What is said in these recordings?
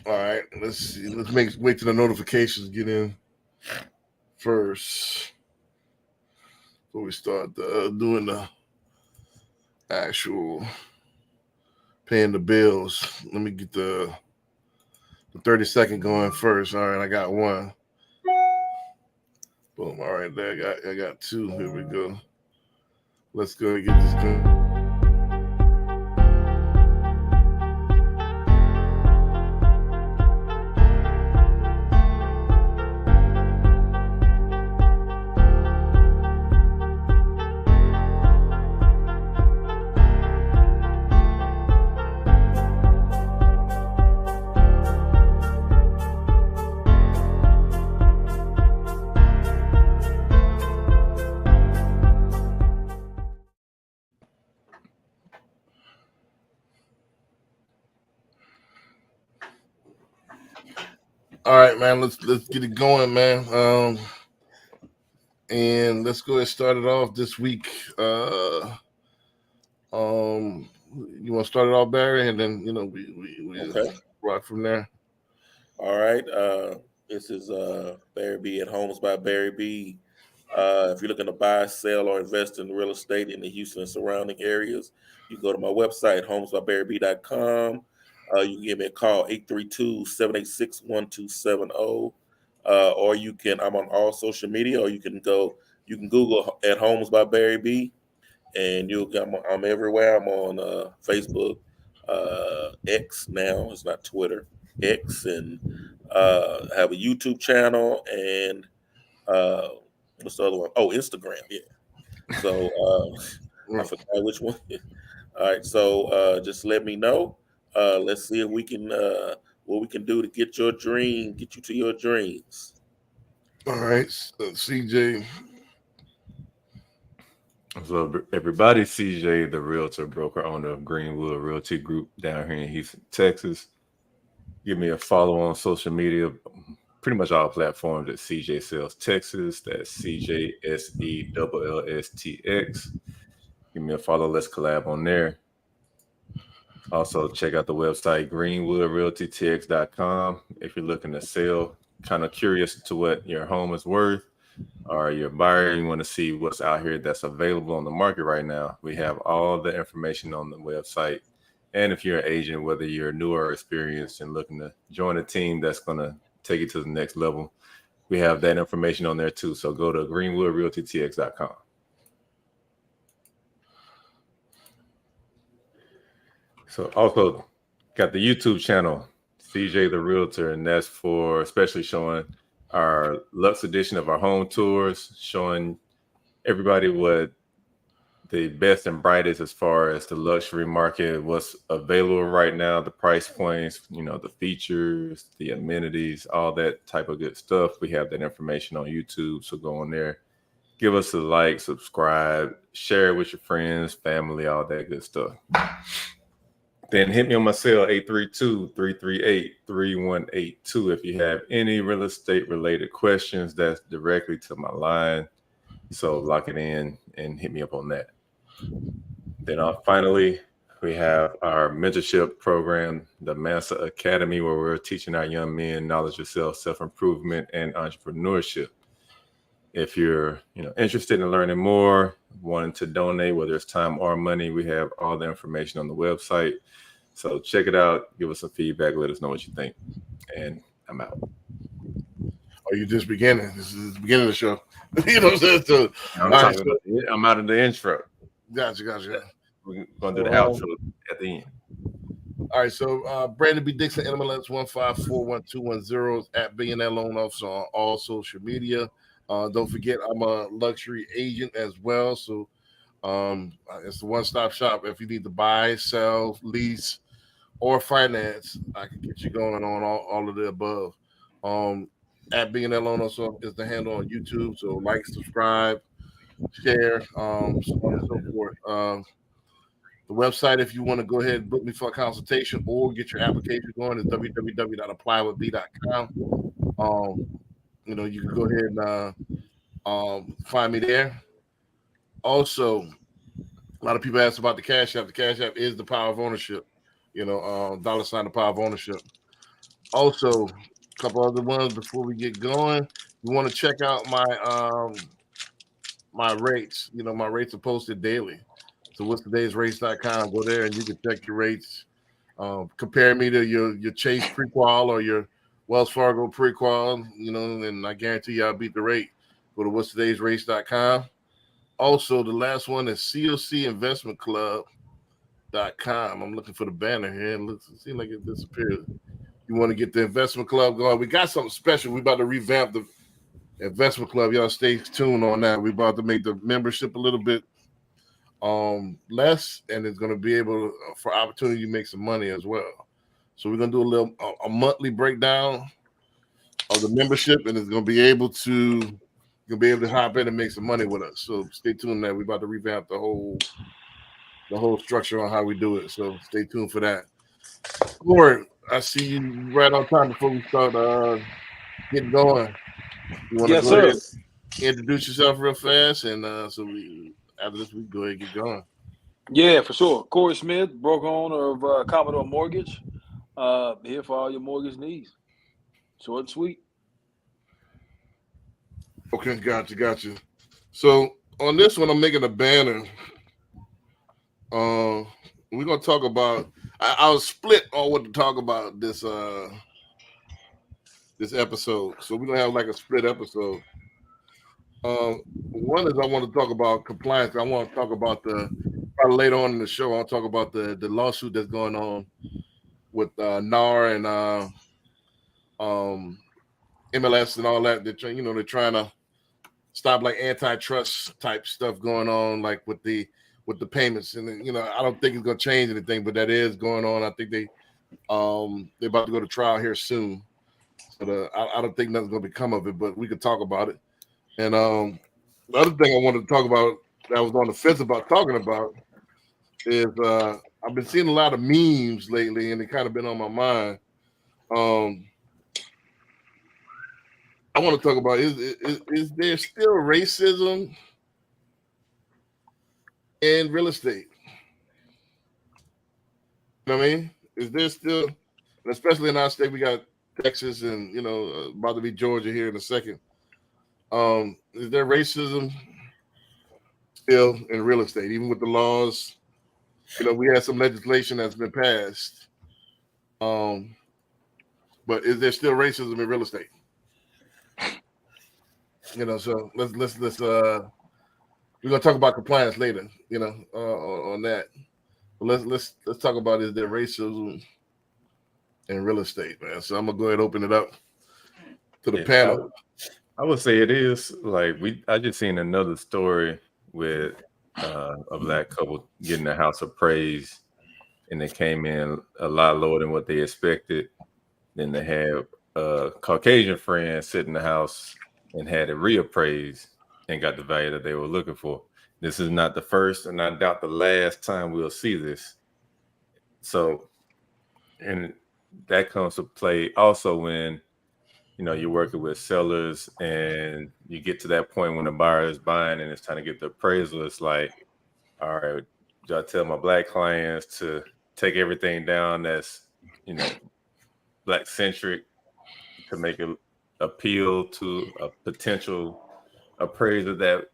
All right, let's see. Wait till the notifications get in first before we start doing the actual paying the bills. Let me get the 30-second going first. All right, I got one. Boom. All right, there I got two. Here we go. Let's go and get this going. All right, man. Let's get it going, man. And let's go ahead and start it off this week. Um, you want to start it off, Barry, and then we Okay. rock from there. All right. This is Barry B at Homes by Barry B. If you're looking to buy, sell, or invest in real estate in the Houston and surrounding areas, you go to my website, homesbybarryb.com. You can give me a call, 832-786-1270. Or I'm on all social media, or you can Google at Homes by Barry B, and I'm everywhere. I'm on Facebook, X now. It's not Twitter, X, and I have a YouTube channel, and uh, what's the other one? Oh, Instagram. Yeah. So I Mm. forgot which one. All right. So just let me know. Let's see if we can what we can do to get you to your dreams. All right, CJ. So everybody, CJ, the realtor, broker owner of Greenwood Realty Group down here in Houston, Texas. Give me a follow on social media, pretty much all platforms at CJ Sales Texas. That's CJSELLSTX. Give me a follow. Let's collab on there. Also, check out the website, greenwoodrealtytx.com. If you're looking to sell, kind of curious to what your home is worth, or you're a buyer, you want to see what's out here that's available on the market right now, we have all the information on the website. And if you're an agent, whether you're new or experienced and looking to join a team that's going to take you to the next level, we have that information on there too. So go to greenwoodrealtytx.com. So also got the YouTube channel, CJ the Realtor, and that's for especially showing our Lux edition of our home tours, showing everybody what the best and brightest as far as the luxury market, what's available right now, the price points, the features, the amenities, all that type of good stuff. We have that information on YouTube. So go on there, give us a like, subscribe, share it with your friends, family, all that good stuff. Then hit me on my cell, 832-338-3182. If you have any real estate related questions, that's directly to my line. So lock it in and hit me up on that. Then finally, we have our mentorship program, the Mansa Academy, where we're teaching our young men knowledge of self-improvement and entrepreneurship. If you're interested in learning more, wanting to donate, whether it's time or money, we have all the information on the website. So check it out, give us some feedback, let us know what you think. And I'm out. Are you just beginning? This is the beginning of the show. You know what I'm saying? So, I'm out of the intro. Gotcha. We're going to do the outro at the end. All right, so Brandon B. Dixon, NMLS 1541210 at Billionaire Loan Officer on all social media. Don't forget, I'm a luxury agent as well. So it's the one-stop shop. If you need to buy, sell, lease, or finance, I can get you going on all of the above. At Billionaire Loan Officer is the handle on YouTube. So like, subscribe, share, so on and so forth. The website, if you want to go ahead and book me for a consultation or get your application going, is www.applywithb.com. You can go ahead and find me there. Also, a lot of people ask about the Cash App. The Cash App is the power of ownership. $, the power of ownership. Also, a couple other ones before we get going. You want to check out my rates. You know, my rates are posted daily. So what's today's race.com? Go there and you can check your rates. Compare me to your Chase pre-qual or your Wells Fargo pre-qual, you know, and I guarantee you I'll beat the rate. Go to what's today's race.com. Also, the last one is cocinvestmentclub.com. I'm looking for the banner here. It seems like it disappeared. You want to get the investment club going? We got something special. We're about to revamp the investment club. Y'all stay tuned on that. We're about to make the membership a little bit less, and it's going to be able for opportunity to make some money as well. So we're going to do a monthly breakdown of the membership, and it's going to be able to hop in and make some money with us. So stay tuned on that. We're about to revamp the whole structure on how we do it. So stay tuned for that. Corey, I see you right on time before we start getting going. You want to go ahead and introduce yourself real fast, and so after this we go ahead and get going. Yeah, for sure. Corey Smith, broker owner of Commodore Mortgage. Here for all your mortgage needs. Short and sweet. Okay, gotcha. So on this one, I'm making a banner. We're gonna talk about. I was split on what to talk about this episode, so we're gonna have like a split episode. One is I want to talk about compliance. I want to talk about probably later on in the show. I'll talk about the lawsuit that's going on with NAR and MLS and all that. They're trying to stop like antitrust type stuff going on, like with the payments. And I don't think it's gonna change anything, but that is going on. I think they're about to go to trial here soon. So I don't think nothing's gonna become of it, but we could talk about it. And the other thing I wanted to talk about that I was on the fence about talking about is I've been seeing a lot of memes lately, and they kind of been on my mind. I want to talk about is there still racism in real estate? You know what I mean? Is there still, especially in our state, we got Texas and about to be Georgia here in a second. Is there racism still in real estate, even with the laws? We had some legislation that's been passed. But is there still racism in real estate? So let's we're gonna talk about compliance later, on that. But let's talk about is there racism in real estate, man. So I'm gonna go ahead and open it up to the panel. I would say it is. Like I just seen another story with a black couple getting a house appraised, and they came in a lot lower than what they expected. Then they had a Caucasian friend sit in the house and had it reappraised and got the value that they were looking for. This is not the first, and I doubt the last time we'll see this. So, and that comes to play also when you're working with sellers and you get to that point when the buyer is buying and it's time to get the appraisal. It's like, all right, do I tell my black clients to take everything down that's black centric to make it appeal to a potential appraiser that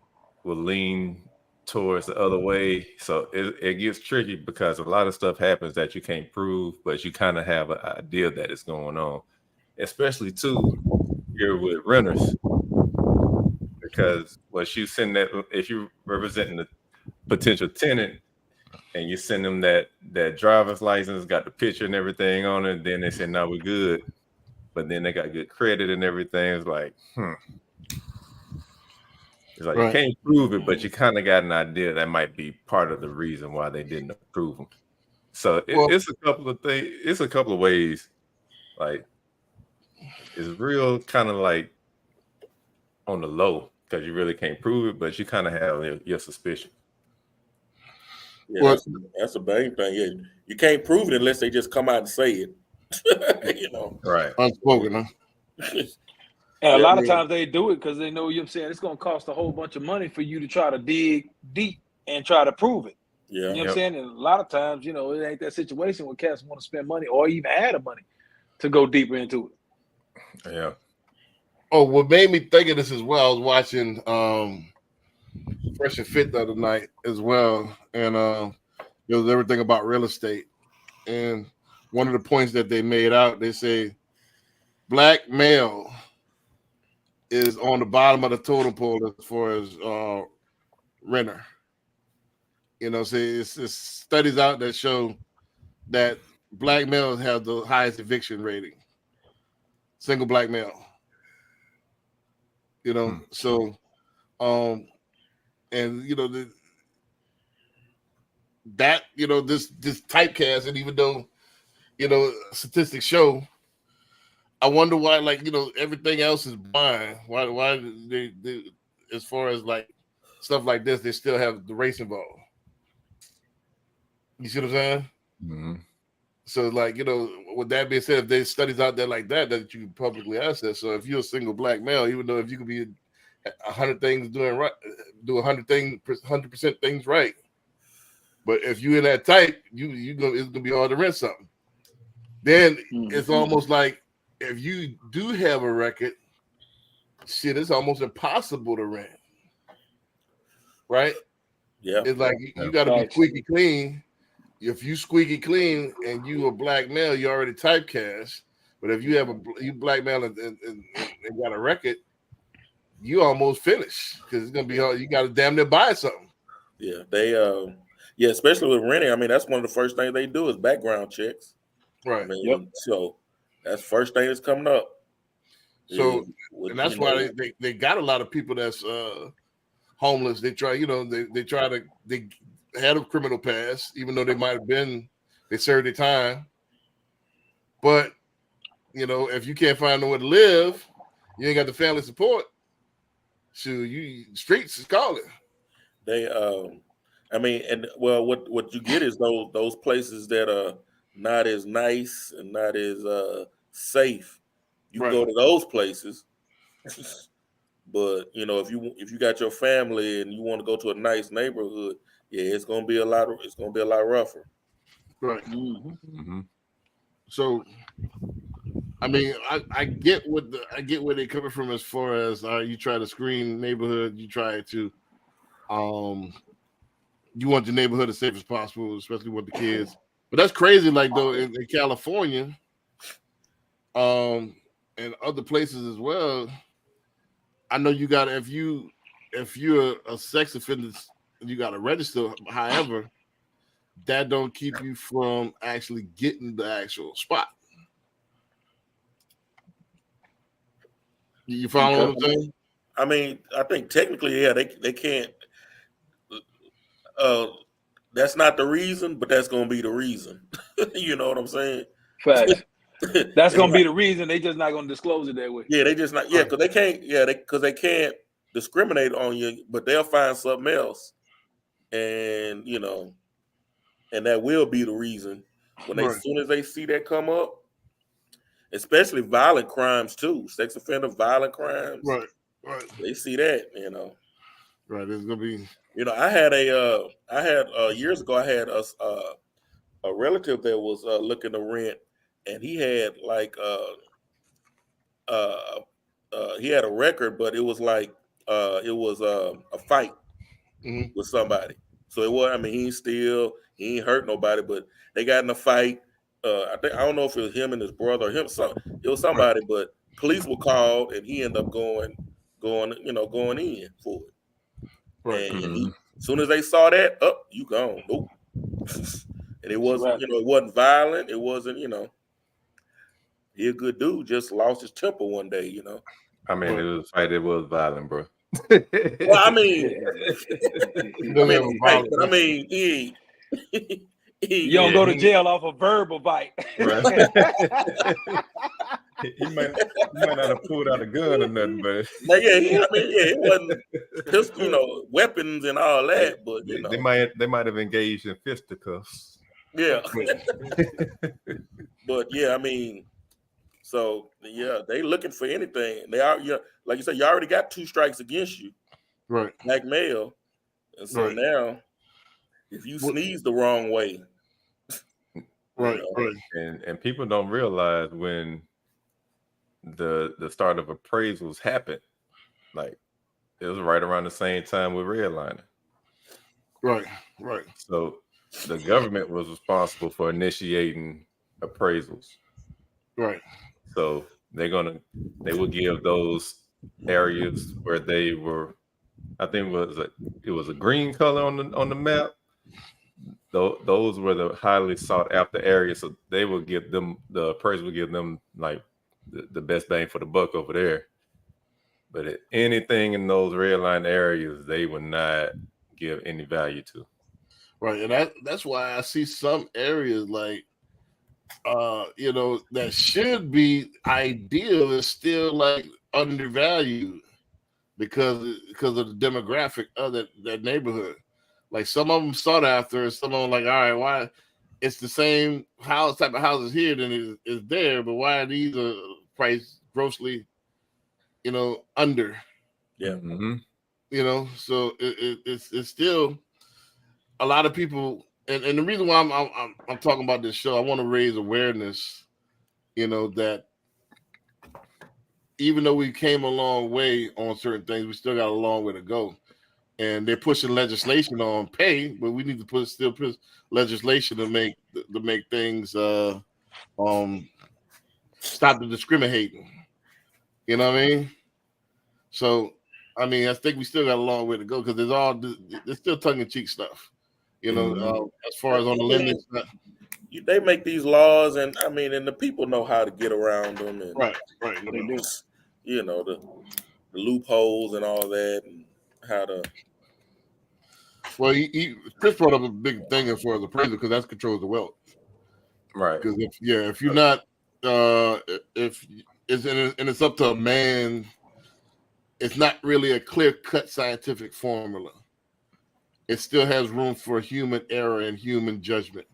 will lean towards the other way? So it gets tricky because a lot of stuff happens that you can't prove, but you kind of have an idea that it's going on, especially too here with renters, because once you send that, if you're representing the potential tenant and you send them that driver's license, got the picture and everything on it, then they say, no, we're good. But then they got good credit and everything. It's like, It's like You can't prove it, but you kind of got an idea that might be part of the reason why they didn't approve them. So it's a couple of things. It's a couple of ways. Like, it's real kind of like on the low because you really can't prove it, but you kind of have your suspicion. Yeah, that's a big thing. Yeah, you can't prove it unless they just come out and say it. Right? Unspoken, huh? And a lot of times they do it because they know, it's going to cost a whole bunch of money for you to try to dig deep and try to prove it. Yeah, what I'm saying? And a lot of times, it ain't that situation where cats want to spend money or even add the money to go deeper into it. Yeah. Oh, what made me think of this as well, I was watching Fresh and Fit the other night as well, and it was everything about real estate. And one of the points that they made out, they say black male is on the bottom of the totem pole as far as renter. You know, so it's studies out that show that black males have the highest eviction rating. Single black male. You know, so and you know this typecast, and even though statistics show, I wonder why, like, everything else is blind. Why they as far as like stuff like this, they still have the race involved. You see what I'm saying? Mm-hmm. So, like, with that being said, if there's studies out there like that you can publicly access. So if you're a single black male, even though if you could be 100 things doing right, do 100% things right, but if you in that type, it's gonna be hard to rent something. Then it's almost like if you do have a record, shit, it's almost impossible to rent. Right? Yeah. It's like you got to be squeaky clean. If you squeaky clean and you a black male, you already typecast. But if you have you black male and got a record, you almost finished because it's gonna be hard. You got to damn near buy something. Yeah, they especially with renting. I mean, that's one of the first things they do is background checks. Right. I mean, so that's the first thing that's coming up. So and that's why they got a lot of people that's homeless. They try, they had a criminal past, even though they served their time. But if you can't find nowhere to live, you ain't got the family support. So streets is calling. They I mean, and well, what you get is those places that are not as nice and not as safe. You go to those places. But if you got your family and you want to go to a nice neighborhood, it's gonna be a lot rougher. Right. Mm-hmm. So, I mean, I get where they're coming from as far as you try to screen neighborhood, you try to you want the neighborhood as safe as possible, especially with the kids. But that's crazy, like though in California, and other places as well. I know you got if you're a sex offender, you got to register. However, that don't keep you from actually getting the actual spot. You follow what I'm saying? I mean, I think technically, they can't. That's not the reason, but that's gonna be the reason. You know what I'm saying? Facts. That's gonna be the reason. They just not gonna disclose it that way. Yeah, they just not. Yeah, because they can't. Yeah, because they can't discriminate on you, but they'll find something else, and and that will be the reason when as soon as they see that come up, especially violent crimes too, sex offender, violent crimes. Right. They see that, Right. It's gonna be. I had years ago. I had a relative that was looking to rent. And he had like he had a record, but it was like it was a fight with somebody. So it was. I mean, he ain't hurt nobody, but they got in a fight. I don't know if it was him and his brother or him. It was somebody, but police were called, and he ended up going in for it. Right. And as soon as they saw that, you gone. Nope. And it wasn't, it wasn't violent. It wasn't, he a good dude, just lost his temper one day, I mean, it was a fight. It was violent, bro. Well, I mean, you don't go to jail off a verbal bite. Right. he might not have pulled out a gun or nothing, but it wasn't pistol, weapons and all that. But they might have engaged in fisticuffs. Yeah. But yeah, I mean. So they looking for anything. They are, like you said, you already got 2 strikes against you, right? Black male, and so now, if you sneeze the wrong way, Right, right. And people don't realize when the start of appraisals happened, like it was right around the same time with redlining. Right, right. So the government was responsible for initiating appraisals. Right. So they will give those areas where they were, I think it was a green color on the map. Those were the highly sought after areas. So they will give them, the appraiser will give them like the best bang for the buck over there. But anything in those red line areas, they will not give any value to. Right. And that's why I see some areas like that should be ideal is still like undervalued because of the demographic of that neighborhood. Like some of them sought after, and some of them like, all right, why it's the same type of houses here than is there, but why are these priced grossly, under? Yeah. Mm-hmm. So it's still a lot of people, and the reason why I'm talking about this show, I want to raise awareness, that even though we came a long way on certain things, we still got a long way to go. And they're pushing legislation on pay, but we need to still push legislation to make things stop the discriminating. You know what I mean? So, I think we still got a long way to go because there's still tongue-in-cheek stuff. As far as on the lending side. They make these laws, and and the people know how to get around them, and right. They do, the loopholes and all that, and how to. Well, Chris brought up a big thing as far as appraisal because that's controls the wealth. Right. Because if you're not, if it's up to a man, it's not really a clear-cut scientific formula. It still has room for human error and human judgment.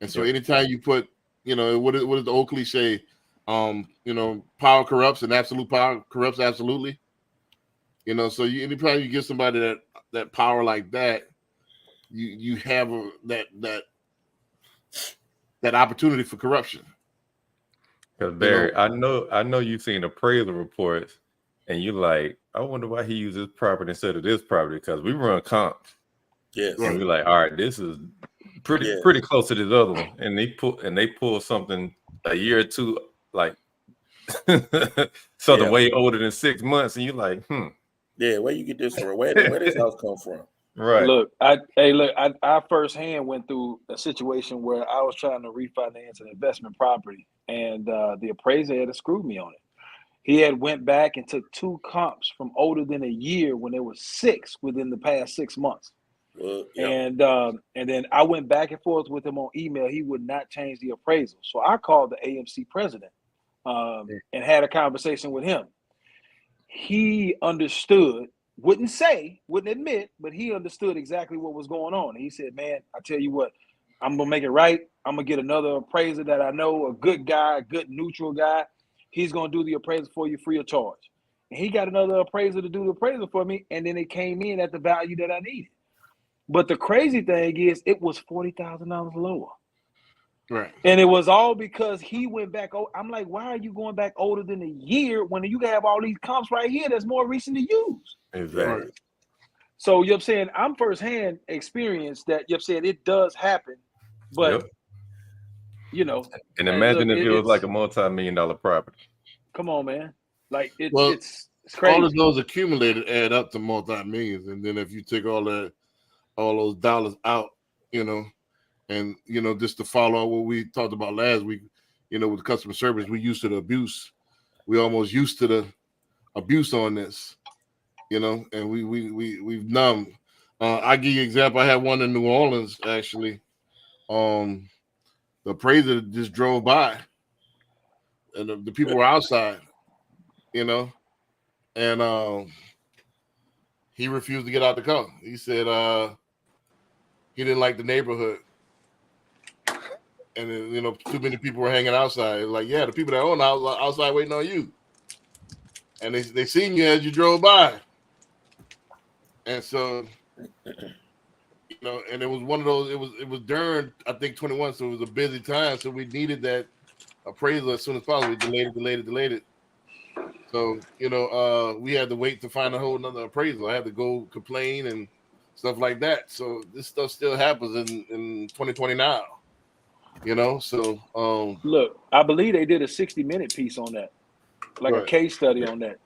And so anytime you put, what is the old cliche? Power corrupts and absolute power corrupts absolutely. So anytime you give somebody that power like that, you have that opportunity for corruption. Because Barry, I know you've seen appraisal reports, and you like, I wonder why he used this property instead of this property, because we run comps. Yes. And we're like, all right, this is pretty close to this other one. And they pull something a year or two, like something way older than 6 months, and you're like, Yeah, where you get this from? Where this house come from? Right. Look, I firsthand went through a situation where I was trying to refinance an investment property, and the appraiser had screwed me on it. He had went back and took 2 comps from older than a year when there were 6 within the past 6 months. And then I went back and forth with him on email. He would not change the appraisal. So I called the AMC president and had a conversation with him. He understood, wouldn't admit, but he understood exactly what was going on. He said, man, I tell you what, I'm going to make it right. I'm going to get another appraiser that I know, a good guy, a good neutral guy. He's going to do the appraisal for you free of charge. And he got another appraiser to do the appraisal for me, and then it came in at the value that I needed. But the crazy thing is, it was $40,000 lower. Right. And it was all because he went back. I'm like, why are you going back older than a year when you have all these comps right here that's more recent to use? Exactly. Right. So you're saying I'm firsthand experience that you're saying it does happen, but And imagine if it was like a multi-million-dollar property. Come on, man. Like it's crazy. All of those accumulated add up to multi-millions, and then if you take all those dollars out, and just to follow what we talked about last week, with customer service, we used to the abuse. We almost used to the abuse on this, and we've numbed. I give you an example. I had one in New Orleans actually. The appraiser just drove by, and the people were outside, and he refused to get out the car. He said he didn't like the neighborhood. And too many people were hanging outside. Like, yeah, the people that own the house are outside waiting on you. And they seen you as you drove by. And so, know, and it was one of those. It was during I think 21, so it was a busy time. So we needed that appraisal as soon as possible. We delayed it. So we had to wait to find a whole another appraisal. I had to go complain and stuff like that. So this stuff still happens in 2020 now. So look, I believe they did a 60-minute piece on that, like a Right. case study on that.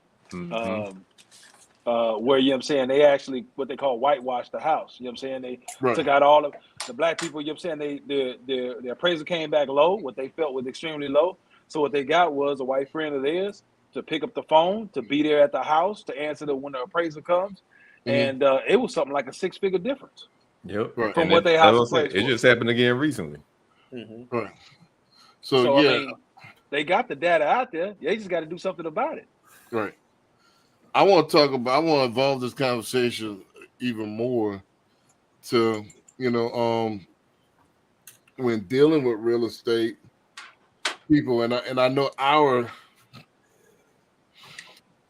Where you know what I'm saying, they actually what they call whitewash the house. You know what I'm saying? They Right. took out all of the black people, you know what I'm saying? The appraisal came back low, what they felt was extremely low. So what they got was a white friend of theirs to pick up the phone, to be there at the house, to answer when the appraisal comes. And it was something like a 6-figure difference. Yep. Right. From And what they that's house what I'm saying. appraised It for. just happened again recently. Right. So yeah, I mean, they got the data out there. They just got to do something about it. right. I want to evolve this conversation even more to, when dealing with real estate people, and I know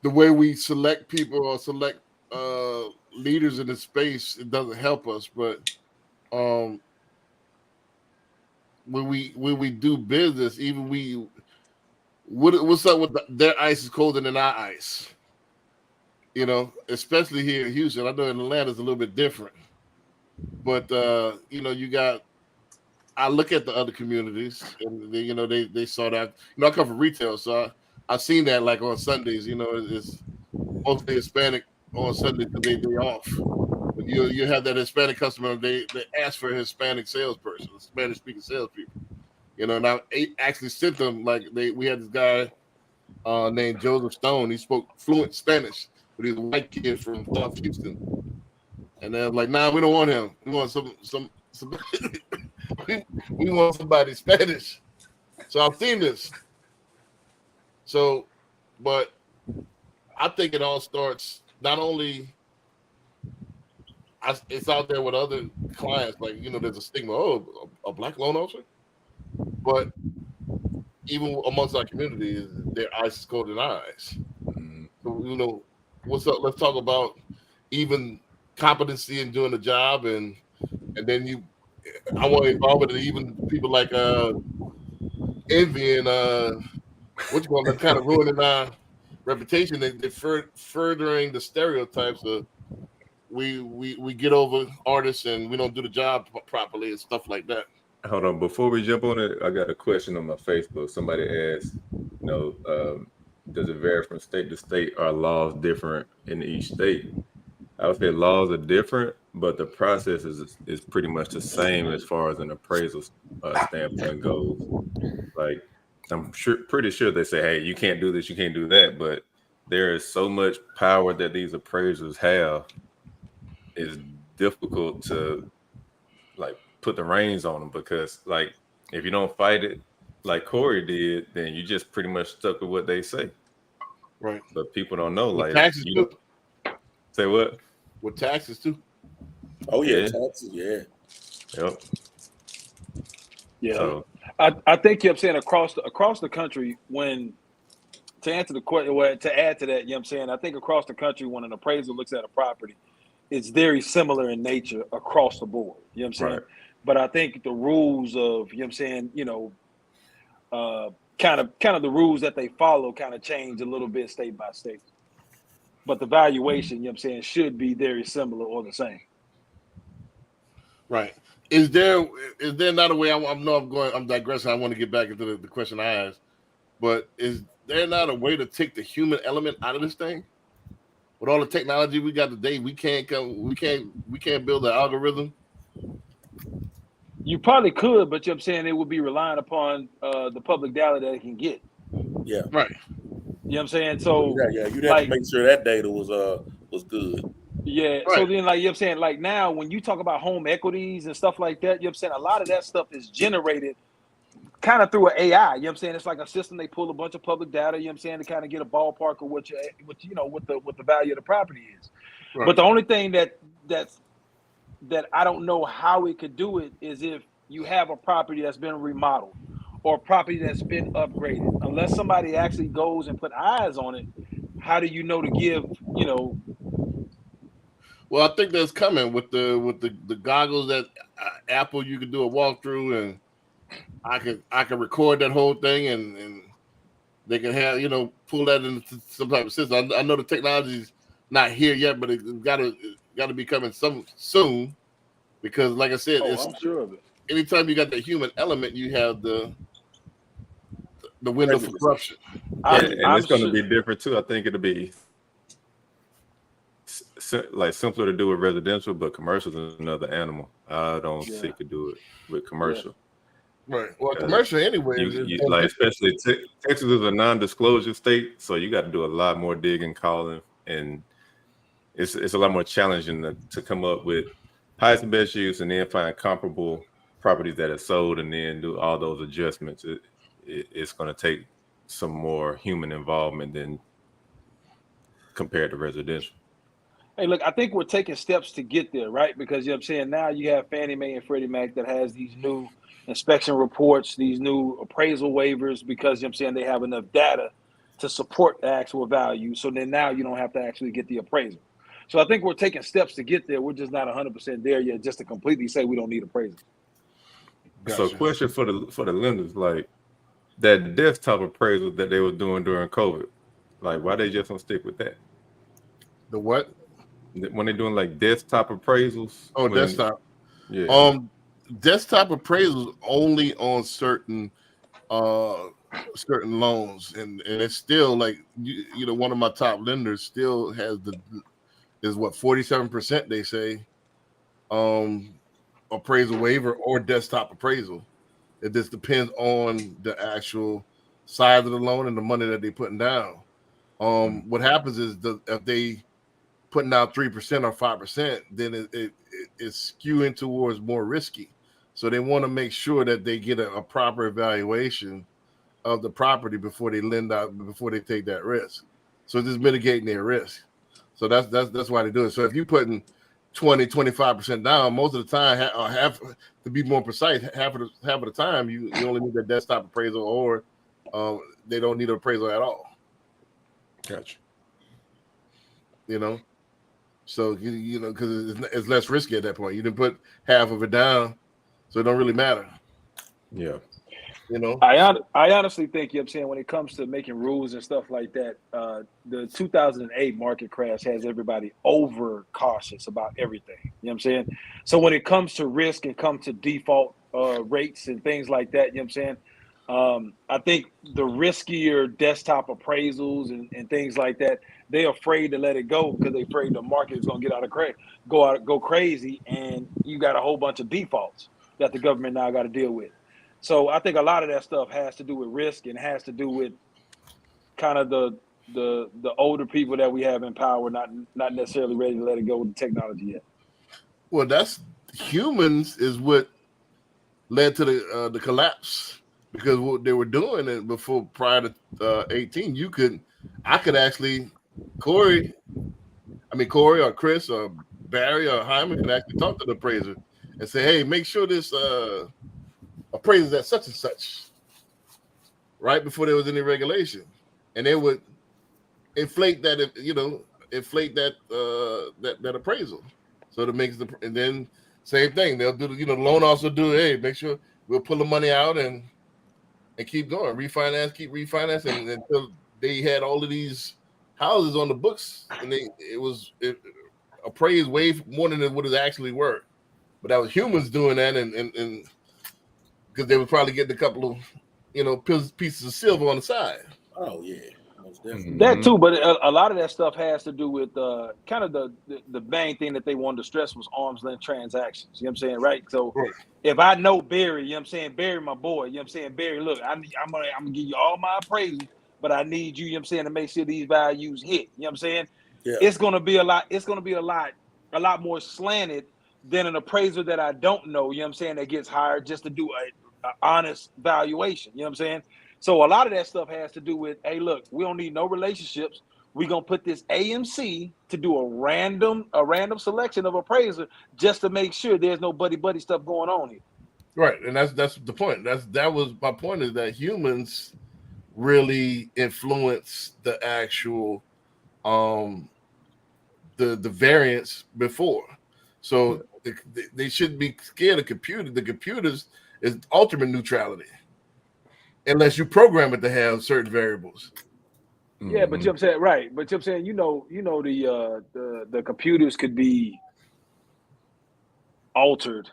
the way we select people or select leaders in the space, it doesn't help us. But when we do business, even what's up with their ice is colder than our ice. Especially here in Houston. I know in Atlanta it's a little bit different, but you got. I look at the other communities, and they saw that. I come from retail, so I've seen that like on Sundays. It's mostly Hispanic on Sundays because they off. But you have that Hispanic customer. They ask for a Hispanic salesperson, Spanish speaking salespeople. And I actually sent them we had this guy named Joseph Stone. He spoke fluent Spanish. But he's a white kid from South Houston, and they're like, "Nah, we don't want him. We want some we want somebody Spanish." So I've seen this. So, but I think it all starts not only. It's out there with other clients, there's a stigma. Oh, a black loan officer, but even amongst our community, their eyes is colder than our eyes. So what's up? Let's talk about even competency in doing the job, and then I want to involve it in even people like envy and that's kind of ruining our reputation. They're furthering the stereotypes of we get over artists and we don't do the job properly and stuff like that. Hold on, before we jump on it, I got a question on my Facebook. Somebody asked, does it vary from state to state? Are laws different in each state? I would say laws are different, but the process is pretty much the same as far as an appraisal standpoint goes. Like, I'm pretty sure they say, hey, you can't do this, you can't do that, but there is so much power that these appraisers have. It's difficult to put the reins on them because if you don't fight it like Corey did, then you just pretty much stuck with what they say. Right. But people don't know. Taxes too. Say what? With taxes too. Oh yeah, taxes. Yeah. Yep. Yeah. So, I think you're saying across the country, to answer the question, to add to that, I think across the country when an appraiser looks at a property, it's very similar in nature across the board. You know what I'm saying? Right. But I think the rules of, kind of the rules that they follow kind of change a little bit state by state. But the valuation, should be very similar or the same. Right. Is there not a way? I'm digressing. I want to get back into the question I asked, but is there not a way to take the human element out of this thing? With all the technology we got today, we can't build an algorithm. You probably could, but it would be relying upon the public data that it can get. Yeah. Right. You know what I'm saying? So you'd have to make sure that data was good. Yeah. Right. So then now when you talk about home equities and stuff like that, a lot of that stuff is generated kind of through an AI. It's like a system. They pull a bunch of public data, to kind of get a ballpark of what the value of the property is. Right. But the only thing that I don't know how it could do it is if you have a property that's been remodeled or a property that's been upgraded. Unless somebody actually goes and put eyes on it, how do you know to give, Well, I think that's coming with the goggles that Apple. You can do a walkthrough, and I can record that whole thing, and they can have pull that into some type of system. I know the technology's not here yet, but it's got to be coming some soon, because like I said, it's I'm sure of it. anytime you got the human element, you have the window for corruption. And it's going to be different too. I think it'll be like simpler to do with residential, but commercial is another animal. I don't see it could do it with commercial. Right. Well, commercial anyway. Like especially Texas is a non-disclosure state, so you got to do a lot more digging, calling, and it's a lot more challenging to come up with highest and best use, and then find comparable properties that are sold, and then do all those adjustments. It's going to take some more human involvement than compared to residential. Hey, look, I think we're taking steps to get there, right? Because I'm saying now you have Fannie Mae and Freddie Mac that has these new inspection reports, these new appraisal waivers, because I'm saying they have enough data to support the actual value. So then now you don't have to actually get the appraisal. So I think we're taking steps to get there. We're just not 100% there yet, just to completely say we don't need appraisal. Gotcha. So question for the lenders, like that desktop appraisal that they were doing during COVID, like why they just don't stick with that? The what? When they're doing like desktop appraisals. Desktop. Yeah. Desktop appraisals only on certain loans, and it's still like one of my top lenders still has is what 47% they say appraisal waiver or desktop appraisal. It just depends on the actual size of the loan and the money that they're putting down. What happens is if they putting out 3% or 5%, then it's skewing towards more risky. So they want to make sure that they get a proper evaluation of the property before they lend out, before they take that risk. So it's just mitigating their risk. So that's why they do it. So if you're putting 20-25% down, most of the time, half to be more precise, half of the time you only need a desktop appraisal, or they don't need an appraisal at all. Gotcha. So because it's less risky at that point. You didn't put half of it down, so it don't really matter. Yeah. I honestly think, when it comes to making rules and stuff like that, the 2008 market crash has everybody over cautious about everything. You know what I'm saying? So when it comes to risk and comes to default rates and things like that, you know what I'm saying? I think the riskier desktop appraisals and things like that, they're afraid to let it go because they're afraid the market is going to go crazy, and you got a whole bunch of defaults that the government now got to deal with. So I think a lot of that stuff has to do with risk and has to do with kind of the older people that we have in power, not necessarily ready to let it go with the technology yet. Well, that's humans is what led to the collapse, because what they were doing it before, prior to 18, I could actually Corey or Chris or Barry or Hyman could actually talk to the appraiser and say, hey, make sure this appraisers at such and such, right before there was any regulation, and they would inflate that, that appraisal, so it makes and then same thing they'll do. The loan officer do, hey, make sure we'll pull the money out and keep going, keep refinancing until they had all of these houses on the books, and it appraised way more than what it actually worth. But that was humans doing that, and because they were probably getting a couple of, pieces of silver on the side. Oh yeah, that too. But a lot of that stuff has to do with kind of the main thing that they wanted to stress was arm's length transactions. You know what I'm saying, right? So if I know Barry, Barry, my boy, Barry, look, I'm gonna give you all my appraisal, but I need you, to make sure these values hit. You know what I'm saying? Yeah. It's gonna be a lot more slanted than an appraiser that I don't know, that gets hired just to do an honest valuation. You know what I'm saying? So a lot of that stuff has to do with, hey, look, we don't need no relationships. We're gonna put this AMC to do a random selection of appraiser just to make sure there's no buddy stuff going on here. Right, and that's the point. That was my point, is that humans really influence the actual the variance before. So they shouldn't be scared of computers. The computers is ultimate neutrality, unless you program it to have certain variables. Yeah, but you know what I'm saying, right? But you know what I'm saying, the computers could be altered,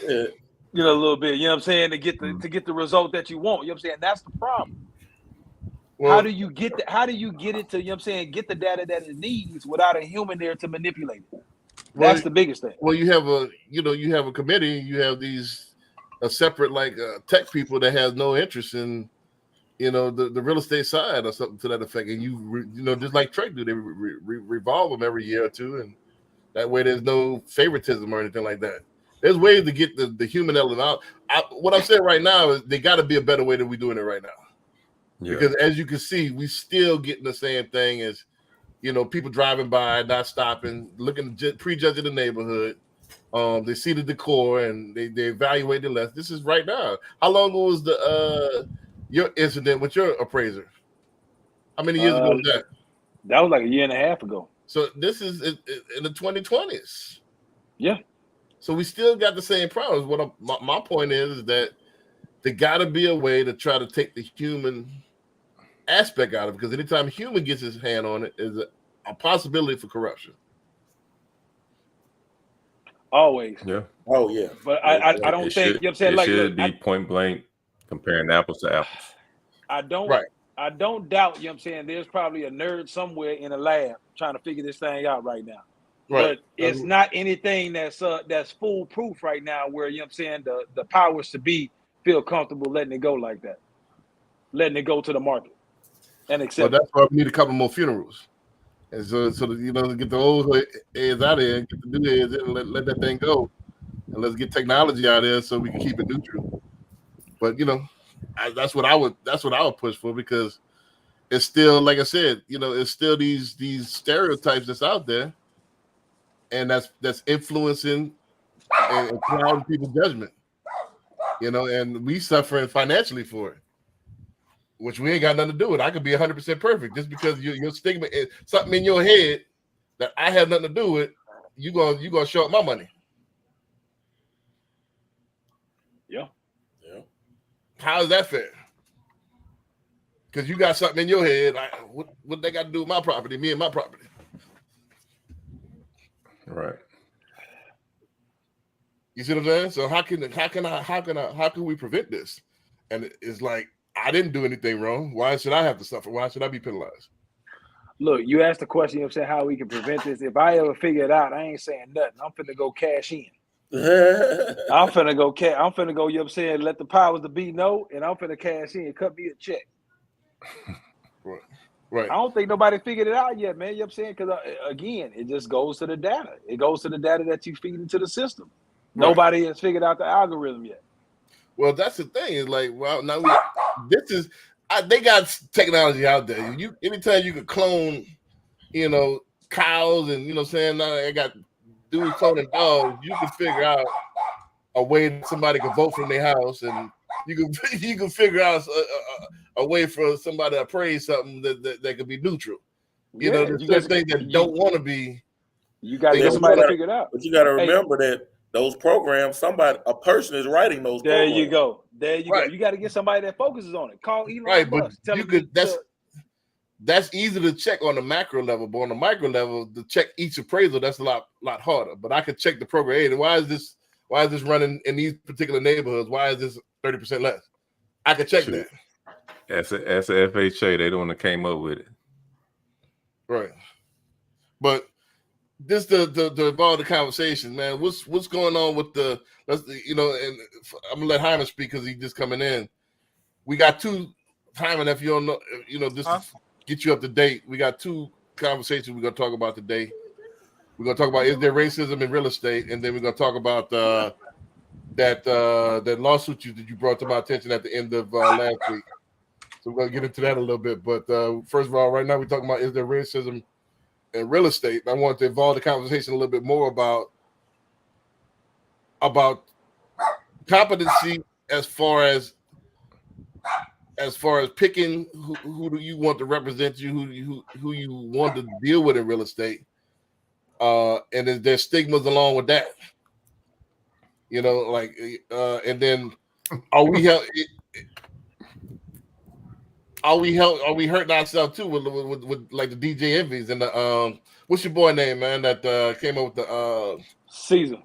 Yeah. a little bit. You know what I'm saying, to get the result that you want. You know what I'm saying? That's the problem. Well, how do you get it to, you know what I'm saying, get the data that it needs without a human there to manipulate it? That's the biggest thing. Well, you have a committee, you have a separate tech people that has no interest in the real estate side or something to that effect, and just like Trey do, they revolve them every year or two, and that way there's no favoritism or anything like that. There's ways to get the human element out. What I'm saying right now is they got to be a better way than we're doing it right now. Yeah. Because as you can see, we still getting the same thing as, people driving by, not stopping, looking, prejudging the neighborhood. They see the decor and they evaluate the less. This is right now. How long ago was your incident with your appraiser? How many years ago was that? That was like a year and a half ago. So this is in the 2020s. Yeah. So we still got the same problems. My point is that there got to be a way to try to take the human aspect out of it, because anytime a human gets his hand on it, is a possibility for corruption. Always. Yeah. Oh yeah. But I don't think, you know what I'm saying, it should be point blank comparing apples to apples. I don't doubt, you know what I'm saying, there's probably a nerd somewhere in a lab trying to figure this thing out right now. Right. But it's not anything that's foolproof right now where, you know what I'm saying, the powers to be feel comfortable letting it go like that. Letting it go to the market and accept. Well, that's why we need a couple more funerals. And so that, get the old heads out of here, get the new heads in, and let that thing go. And let's get technology out there so we can keep it neutral. But that's what I would push for, because it's still, like I said, it's still these stereotypes that's out there, and that's influencing and clouding people's judgment. And we suffering financially for it, which we ain't got nothing to do with. I could be 100% perfect, just because your stigma is something in your head that I have nothing to do with. You gonna show up my money. Yeah. How is that fair? Because you got something in your head. What they got to do with my property? Me and my property. Right. You see what I'm saying? So how can we prevent this? And it's like, I didn't do anything wrong. Why should I have to suffer? Why should I be penalized? Look, you asked the question, I'm saying, how we can prevent this. If I ever figure it out, I ain't saying nothing. I'm finna go cash in. I'm finna go, you know what I'm saying, let the powers to be know, and I'm finna cash in, cut me a check. Right. I don't think nobody figured it out yet, man. You know what I'm saying? Because, again, it just goes to the data. It goes to the data that you feed into the system. Right. Nobody has figured out the algorithm yet. Well, that's the thing. Is like, well, now they got technology out there. Anytime you could clone, cows, and what I'm saying, now I got dudes cloning dogs. You can figure out a way that somebody can vote from their house, and you can figure out a way for somebody to appraise something that could be neutral. There's things that don't want to be. You got to get somebody to figure it out. But you got to remember that those programs, a person is writing those programs. There you go. You got to get somebody that focuses on it. Call Elon Right, Musk. but that's easy to check on the macro level, but on the micro level, to check each appraisal, that's a lot harder. But I could check the program. Hey, why is this running in these particular neighborhoods? Why is this 30% less? I could check that. As a FHA, they the one that came up with it. Right. But this to evolve the conversation, man. What's going on with and I'm gonna let Hyman speak because he's just coming in. We got two, Hyman, if you don't know, just to get you up to date. We got two conversations we're gonna talk about today. We're gonna talk about, is there racism in real estate, and then we're gonna talk about that lawsuit that you brought to my attention at the end of last week. So we're gonna get into that a little bit. But first of all, right now we're talking about, is there racism in real estate? I want to evolve the conversation a little bit more about competency as far as picking who do you want to represent you, who you want to deal with in real estate, And there's stigmas along with that. You know, like, and then are we hurting ourselves too with like the DJ Envies and the what's your boy name, man, that came up with the Caesar.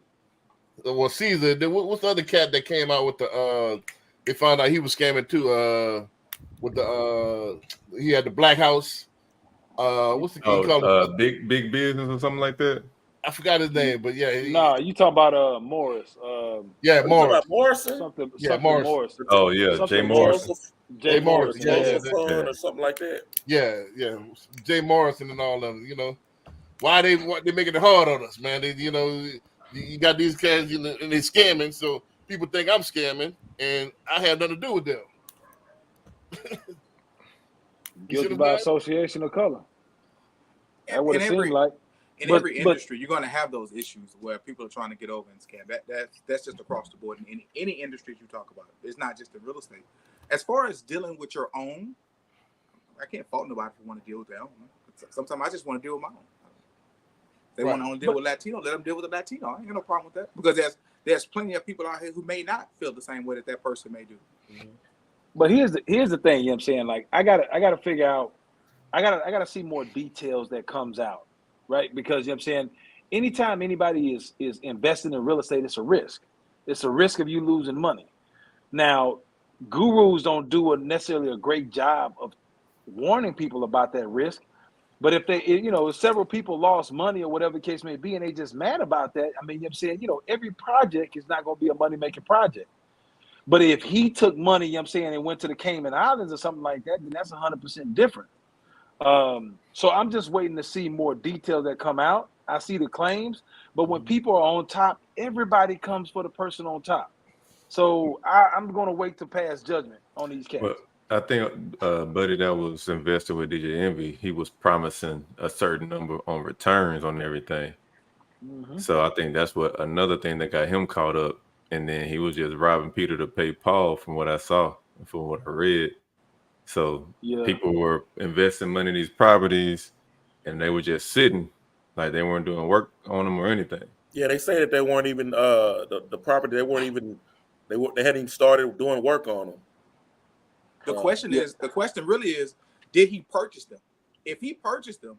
Well, Caesar. What's the other cat that came out with the they found out he was scamming too, with the he had the Black House. What's the kid called? Big business or something like that. I forgot his name, but yeah. Nah, you talking about Morris. Yeah, Morris. Morrison? Something Morris. Oh yeah, Jay Morrison. Jay Morrison. Yeah. Or something like that. Yeah. Jay Morrison and all of them. You know, why they making it hard on us, man? They, you know, you got these cats, you know, and they scamming, so people think I'm scamming, and I have nothing to do with them. Guilty by association of color. That's what it seems like. In every industry, you're going to have those issues where people are trying to get over and scam. That's just across the board in any industry you talk about. It's not just in real estate. As far as dealing with your own, I can't fault nobody if you want to deal with their own. Sometimes I just want to deal with my own. They want to only deal with Latino, let them deal with the Latino. I ain't got no problem with that, because there's plenty of people out here who may not feel the same way that person may do. Mm-hmm. But here's the thing, you know what I'm saying? Like I gotta figure out, I gotta see more details that comes out, right? Because you know what I'm saying, anytime anybody is investing in real estate, it's a risk. It's a risk of you losing money. Now, gurus don't do necessarily a great job of warning people about that risk. But if they, you know, several people lost money or whatever the case may be, and they just mad about that, I mean, you know what I'm saying, you know, every project is not going to be a money-making project. But if he took money, you know what I'm saying, and went to the Cayman Islands or something like that, then that's 100% different. So I'm just waiting to see more details that come out. I see the claims, but when people are on top, everybody comes for the person on top. So I'm going to wait to pass judgment on these cats. Well, I think buddy that was invested with DJ Envy, he was promising a certain number on returns on everything. Mm-hmm. So I think that's what another thing that got him caught up. And then he was just robbing Peter to pay Paul, from what I saw, from what I read. So people were investing money in these properties, and they were just sitting, like they weren't doing work on them or anything. Yeah, they say that they weren't even the property. They weren't even they hadn't even started doing work on them. The question really is, did he purchase them? If he purchased them,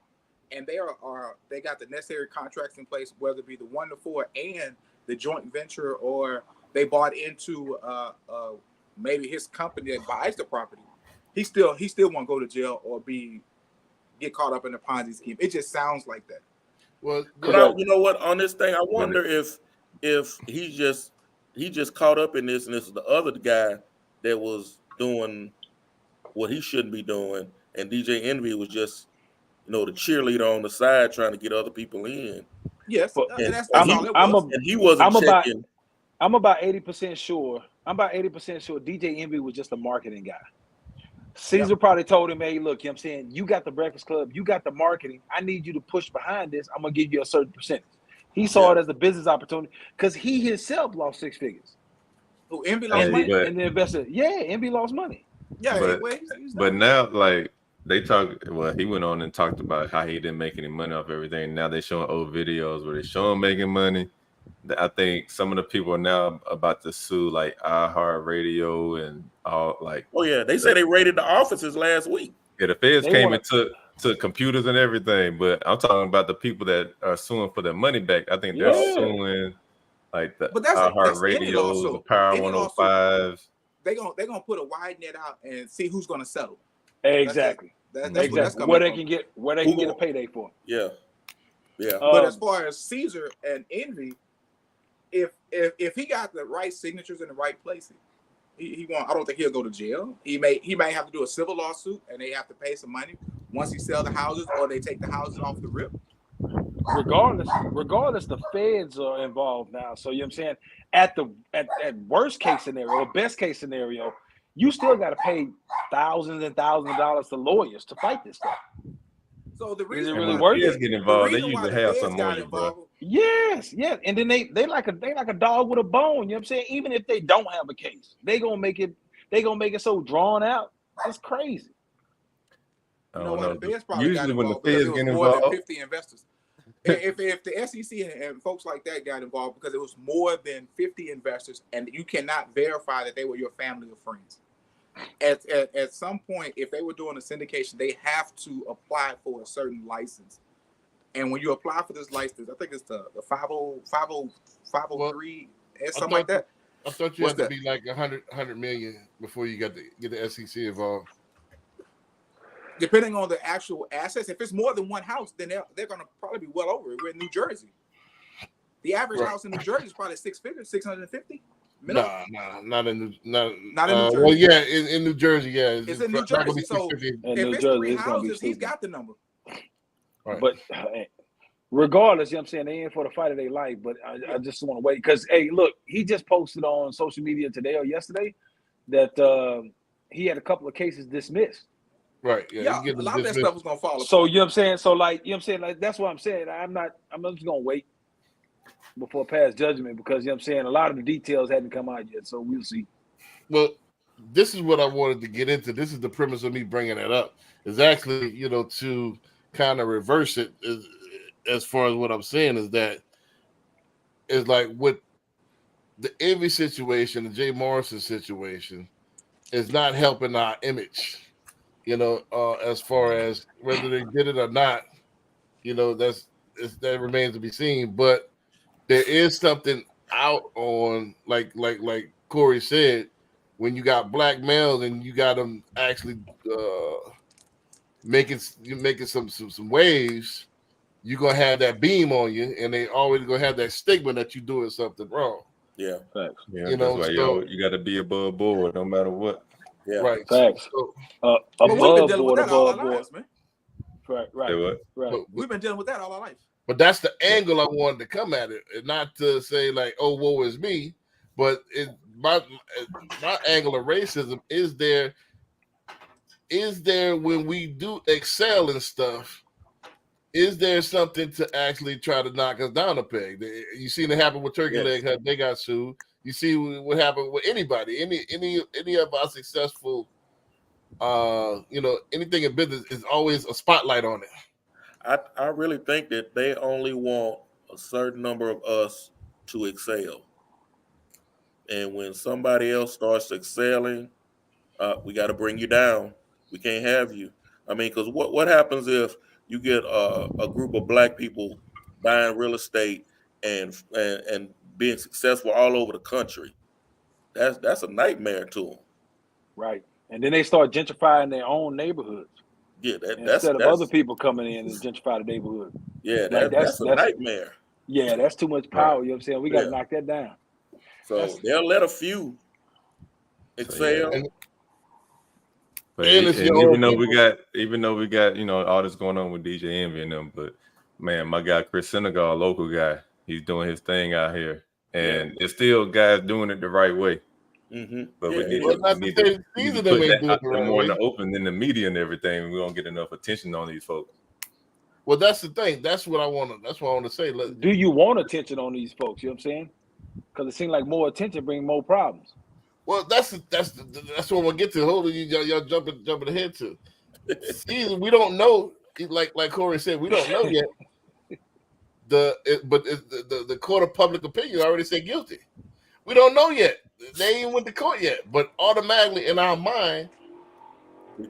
and they got the necessary contracts in place, whether it be the 1-to-4 and the joint venture, or they bought into maybe his company that buys the property, he still won't go to jail or get caught up in the Ponzi scheme. It just sounds like that. Well, you know what? On this thing, I wonder if he just caught up in this, and this is the other guy that was doing what he shouldn't be doing, and DJ Envy was just, you know, the cheerleader on the side trying to get other people in. Yes, that's all it was. And he wasn't checking. I'm about 80% sure. I'm about 80% sure DJ Envy was just a marketing guy. Caesar probably told him, hey, look, you know what I'm saying, you got the Breakfast Club, you got the marketing. I need you to push behind this. I'm going to give you a certain percentage. He saw it as a business opportunity because he himself lost 6 figures. Oh, Envy lost money? And the investor, Envy lost money. Yeah, but now, like, they he went on and talked about how he didn't make any money off everything. Now they're showing old videos where they show him making money. I think some of the people are now about to sue, like iHeartRadio and all, like. Oh yeah, they said they raided the offices last week. Yeah, the feds came and took computers and everything, but I'm talking about the people that are suing for their money back. I think they're suing like the iHeartRadios, the Power 105s. They're gonna put a wide net out and see who's gonna settle. Exactly. That's where they can get a payday for. Yeah. But as far as Caesar and Envy, if he got the right signatures in the right places, he won't. I don't think he'll go to jail. He may have to do a civil lawsuit, and they have to pay some money once he sell the houses, or they take the houses off the rip. Regardless, the feds are involved now. So you know what I'm saying, at worst case scenario, or best case scenario, you still got to pay thousands and thousands of dollars to lawyers to fight this stuff. So the reason is it really worth it? Get involved. They usually have some money, bro. Yes, and then they like a dog with a bone. You know what I'm saying? Even if they don't have a case, they gonna make it so drawn out. It's crazy. You know what? The feds usually when the feds get involved, 50 investors. if the SEC and folks like that got involved because it was more than 50 investors and you cannot verify that they were your family or friends. At some point, if they were doing a syndication, they have to apply for a certain license. And when you apply for this license, I think it's the 503, something like that. I thought you had to be like 100 million before you get the SEC involved. Depending on the actual assets, if it's more than one house, then they're going to probably be well over it. We're in New Jersey. The average house in New Jersey is probably 6 figures, 650. Nah, not in New Jersey. Well, yeah, in New Jersey, yeah. It's in New Jersey. So if it's 3 houses, he's got the number. Right. But regardless, you know what I'm saying, they in for the fight of their life, but I just want to wait. Because, hey, look, he just posted on social media today or yesterday that he had a couple of cases dismissed. Right. Yeah, a lot of that stuff was going to fall apart. So, you know what I'm saying? So, like, you know what I'm saying? Like, that's what I'm saying. I'm just going to wait before pass judgment because, you know what I'm saying, a lot of the details hadn't come out yet. So, we'll see. Well, this is what I wanted to get into. This is the premise of me bringing that up. Is actually, you know, to kind of reverse it as far as what I'm saying is that is like with the Envy situation, the Jay Morrison situation is not helping our image, you know, as far as whether they did it or not, you know, that remains to be seen. But there is something out on like Corey said, when you got black males and you got them actually making some waves, you're gonna have that beam on you, and they always gonna have that stigma that you're doing something wrong. Yeah, yeah, you know, so, you got to be above board no matter what. Yeah, right. Facts. So, we've been dealing with that all our lives, man. Right. We've been dealing with that all our life. But that's the angle I wanted to come at it, and not to say like, "Oh, woe is me," but my angle of racism is there when we do excel in stuff. Is there something to actually try to knock us down a peg? You seen it happen with Turkey Leg; they got sued. You see what happened with anybody, any of our successful, you know, anything in business is always a spotlight on it. I really think that they only want a certain number of us to excel. And when somebody else starts excelling, we got to bring you down. We can't have you. I mean, because what happens if you get a group of black people buying real estate and being successful all over the country? That's a nightmare to them. Right. And then they start gentrifying their own neighborhoods. Yeah, instead of other people coming in and gentrify the neighborhood. Yeah, that's a nightmare. Yeah, that's too much power. You know what I'm saying? We got to knock that down. So they'll let a few excel. But even though we got, you know, all this going on with DJ Envy and them, but man, my guy Chris Senegal, local guy, he's doing his thing out here, and it's still guys doing it the right way. Mm-hmm. But we need to put that out there more in the open than the media and everything. We don't get enough attention on these folks. Well, that's the thing. That's what I want to say. Do you want attention on these folks? You know what I'm saying? Because it seems like more attention brings more problems. Well, that's what we'll get to. Hold on, y'all jumping ahead to. See, we don't know. Like Corey said, we don't know yet. The court of public opinion already said guilty. We don't know yet. They ain't even went to court yet. But automatically in our mind,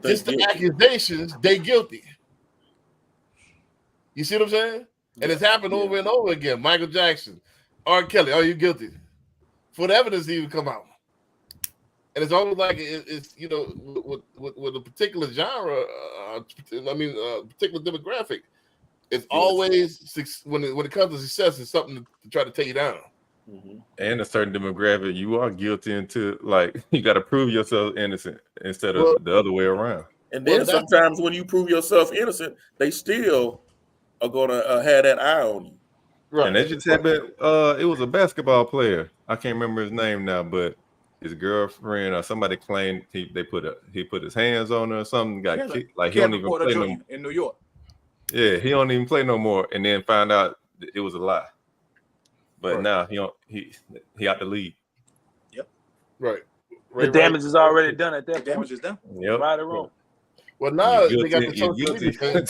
just the accusations, they guilty. You see what I'm saying? And it's happened over and over again. Michael Jackson, R. Kelly, are you guilty? For the evidence to even come out. And it's always like it's you know, with a particular genre, particular demographic, it's always when it comes to success, it's something to try to take you down. Mm-hmm. And a certain demographic, you are guilty until like you got to prove yourself innocent instead of the other way around. And then sometimes when you prove yourself innocent, they still are gonna have that eye on you. Right. And they just happened. It was a basketball player. I can't remember his name now, but his girlfriend or somebody claimed he put his hands on her or something, got kicked. Like he don't even play no more in New York. Yeah, he don't even play no more, and then find out it was a lie. But now he out the league. Yep. Right. The damage is already done at that point. The damage is done. Yep. Right or wrong. Well, now they got the social media thing.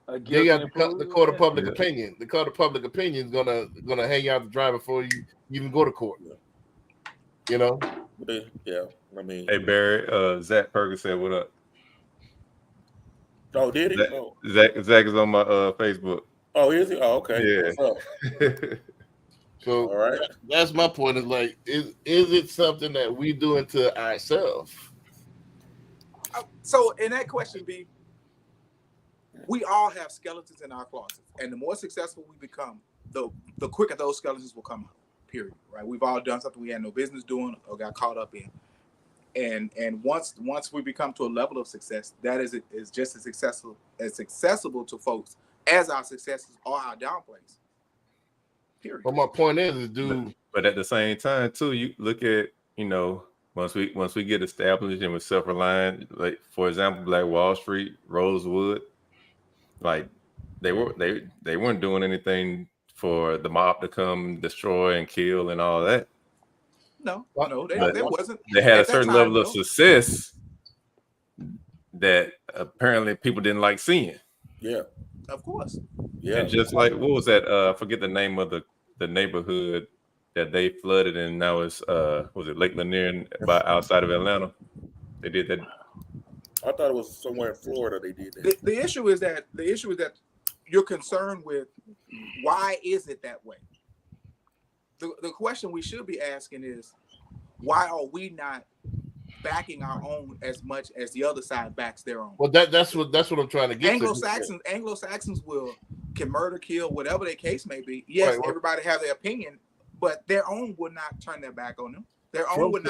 A They guilty got and the court of proven, public opinion. The court of public opinion is gonna hang out to dry before you even go to court. You know. Yeah, I mean, Hey Barry, Zach Perkins said, "What up?" oh, did he? Zach, Oh, Zach is on my Facebook. oh, is he? Oh, okay. Yeah. What's up? So All right. that's my point. Is like, is it something that we doing to ourselves? So in that question, B, we all have skeletons in our closets, and the more successful we become, the quicker those skeletons will come out. Period. Right? We've all done something we had no business doing or got caught up in, and once we become to a level of success, that is just as accessible to folks as our successes or our downplays. Period. But my point is, dude. But at the same time, too, you look at, you know, once we get established and we're self-reliant, like for example, Black Wall Street, Rosewood, like they weren't doing anything for the mob to come destroy and kill and all that. No, there wasn't. They had a At that certain time, level of no. success that apparently people didn't like seeing. Yeah. Of course. Yeah. And just like, what was that? I forget the name of the neighborhood that they flooded in. Now it's was it Lake Lanier by outside of Atlanta? They did that. I thought it was somewhere in Florida they did that. The issue is that you're concerned with why is it that way? The question we should be asking is, why are we not backing our own as much as the other side backs their own? Well, that's what I'm trying to get Anglo-Saxons can murder, kill, whatever their case may be. Yes, right. Everybody have their opinion, but their own would not turn their back on them. Their own would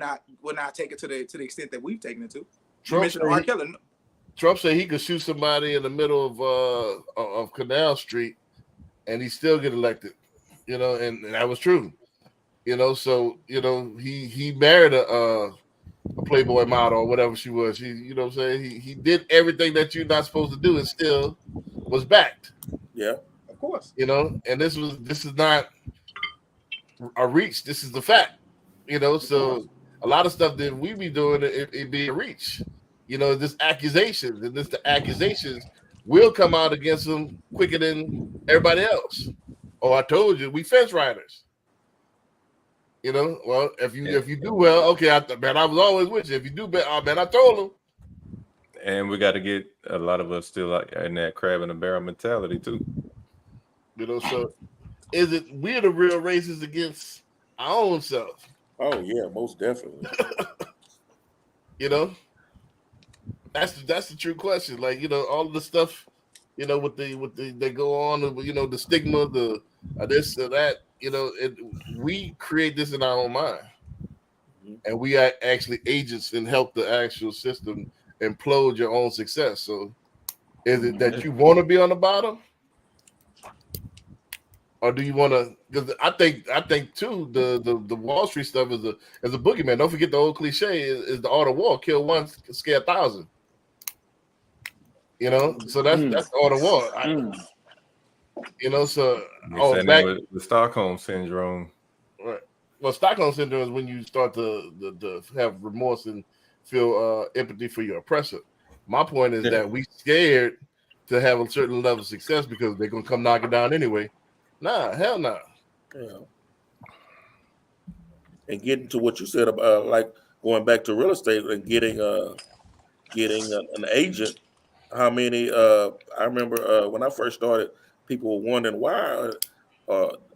not take it to the extent that we've taken it to. You mentioned R. Kelly. Trump said he could shoot somebody in the middle of Canal Street, and he still get elected. You know, and that was true. You know, so you know he married a Playboy model or whatever she was. You know what I'm saying? He did everything that you're not supposed to do and still was backed. Yeah, of course. You know, and this is not a reach. This is the fact. You know, so a lot of stuff that we be doing it be a reach. You know, this accusations and the accusations will come out against them quicker than everybody else. Oh, I told you, we fence riders. You know, well, if you do well, okay, I was always with you. If you do bad, man, I told them. And we got to get a lot of us still like in that crab in a barrel mentality too. You know, so is it we're the real racists against our own self? Oh yeah, most definitely. You know, that's the true question. Like, you know, all of the stuff, you know, with they go on, you know, the stigma, the this or that, you know, we create this in our own mind, and we are actually agents and help the actual system implode your own success. So, is it that you want to be on the bottom, or do you want to? Because I think too the Wall Street stuff is a boogeyman. Don't forget the old cliche is the art of war: kill one, scare 1,000. You know, so that's the art of war. You know, so the Stockholm syndrome. Right. Well, Stockholm syndrome is when you start to have remorse and feel empathy for your oppressor. My point is that we scared to have a certain level of success because they're gonna come knock it down anyway. Nah, hell no. Yeah. And getting to what you said about like going back to real estate and getting an agent. How many? I remember when I first started, people were wondering why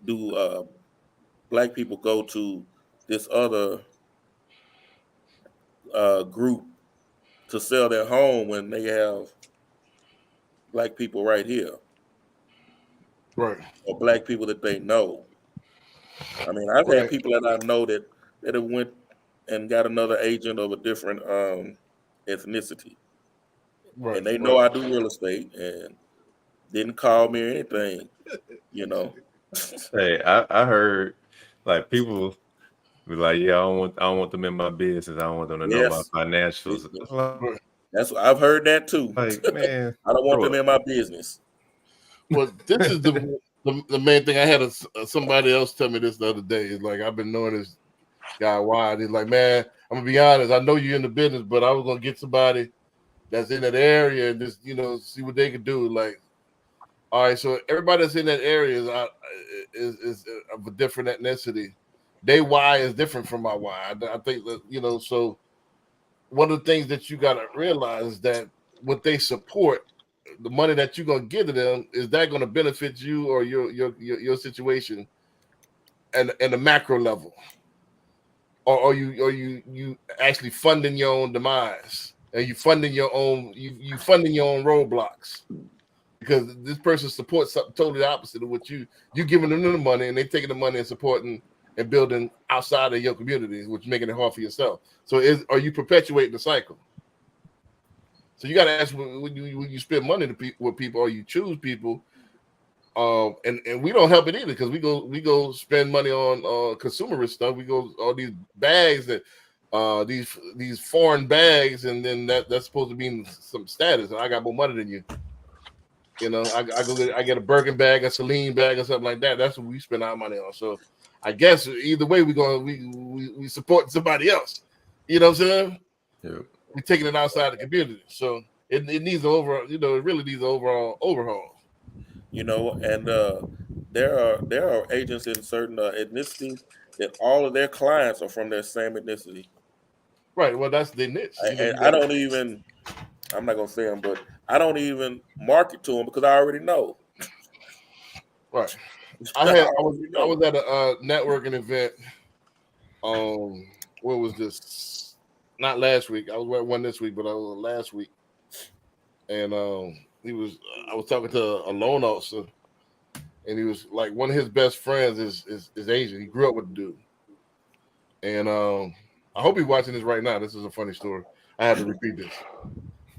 do black people go to this other group to sell their home when they have black people right here, Right? or black people that they know. I mean, I've had people that I know that have went and got another agent of a different ethnicity. Right. And they know I do real estate and didn't call me or anything, you know. Hey, I heard like people be like, yeah, I don't want them in my business. I don't want them to know my financials. That's what I've heard that too. Like, man, I don't want them in my business. Well, this is the main thing. I had somebody else tell me this the other day. It's like, I've been knowing this guy wide. He's like, man, I'm gonna be honest. I know you're in the business, but I was gonna get somebody that's in that area and just see what they can do. Like, all right, so everybody that's in that area is of a different ethnicity. Their Y is different from my Y. I think that so one of the things that you got to realize is that what they support, the money that you're gonna give to them, is that going to benefit you or your situation and the macro level, or are you actually funding your own demise? Are you funding your own you funding your own roadblocks? Because this person supports something totally opposite of what you giving them the money, and they taking the money and supporting and building outside of your community, which is making it hard for yourself. So are you perpetuating the cycle? So you got to ask when you spend money with people, or you choose people, and we don't help it either, because we go spend money on consumerist stuff. We go all these bags that these foreign bags, and then that's supposed to mean some status. And I got more money than you. I get a Birkin bag, a Celine bag, or something like that. That's what we spend our money on. So I guess either way, we support somebody else. You know what I'm saying? Yeah. We're taking it outside the community. So it needs an overall, it really needs an overall overhaul. And there are agents in certain ethnicities that all of their clients are from their same ethnicity. Right. Well, that's their niche. I'm not gonna say them, but I don't even market to them because I already know. Right. I was at a networking event. What was this? Not last week. I was at one this week, but I was last week. And I was talking to a loan officer, and he was like, one of his best friends is Asian. He grew up with the dude. And I hope he's watching this right now. This is a funny story. I had to repeat this.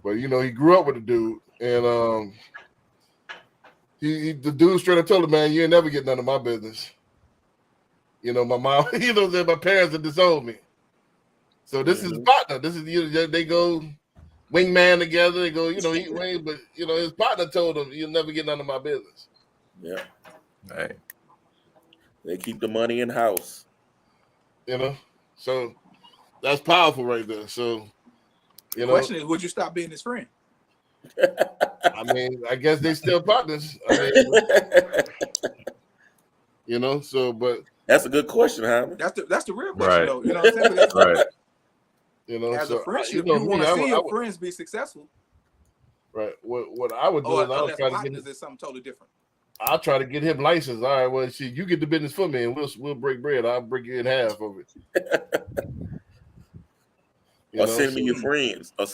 But he grew up with the dude, and the dude straight up told him, "Man, you ain't never get none of my business." My mom, my parents have disowned me. So this is his partner. This is they go wingman together. They go, eat wings, but his partner told him, "You'll never get none of my business." Yeah. Right. They keep the money in house. So that's powerful right there. So the question is, would you stop being his friend? I mean, I guess they still partners. So but that's a good question, Hyman. That's the real question, right. though. You know what I'm saying? Right. As a friendship, you want to see your friends be successful. Right. What I would do is I would try to get something totally different. I'll try to get him licensed. All right, well, you get the business for me, and we'll break bread. I'll break you in half of it. Send me your friends. He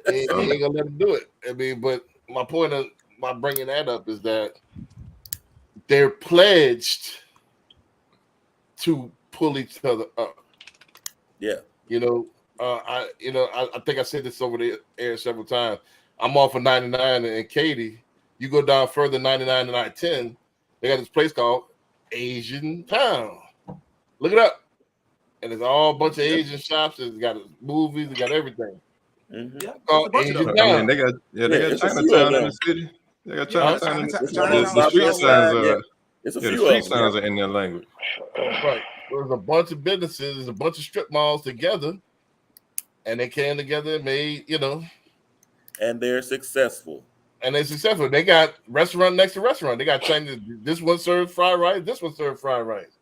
ain't gonna let him do it. I mean, but my point of my bringing that up is that they're pledged to pull each other up. Yeah. I think I said this over the air several times. I'm off of 99 and Katy. You go down further, 99 and I-10. They got this place called Asian Town. Look it up. And it's all a bunch of Asian shops. It's got movies. It got everything. Mm-hmm. Yeah, called Asian Town. I mean, they got Chinatown in the city. They got Chinatown in the city. The street signs it's a few few the street of them, signs are in their language. Right. There's a bunch of businesses. There's a bunch of strip malls together, and they came together and made, and they're successful. They got restaurant next to restaurant. They got Chinese. This one serves fried rice. This one serves fried rice.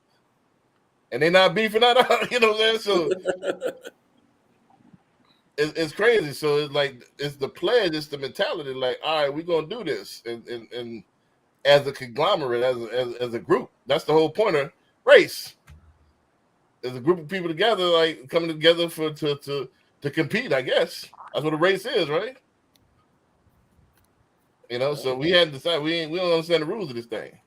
And they're not beefing that out. You know what I'm saying? So it's crazy. So it's like, it's the pledge. It's the mentality. Like, all right, we're going to do this. And as a conglomerate, as a group. That's the whole point of race. There's a group of people together, like coming together to compete, I guess. That's what a race is, right? So we had to decide we don't understand the rules of this thing.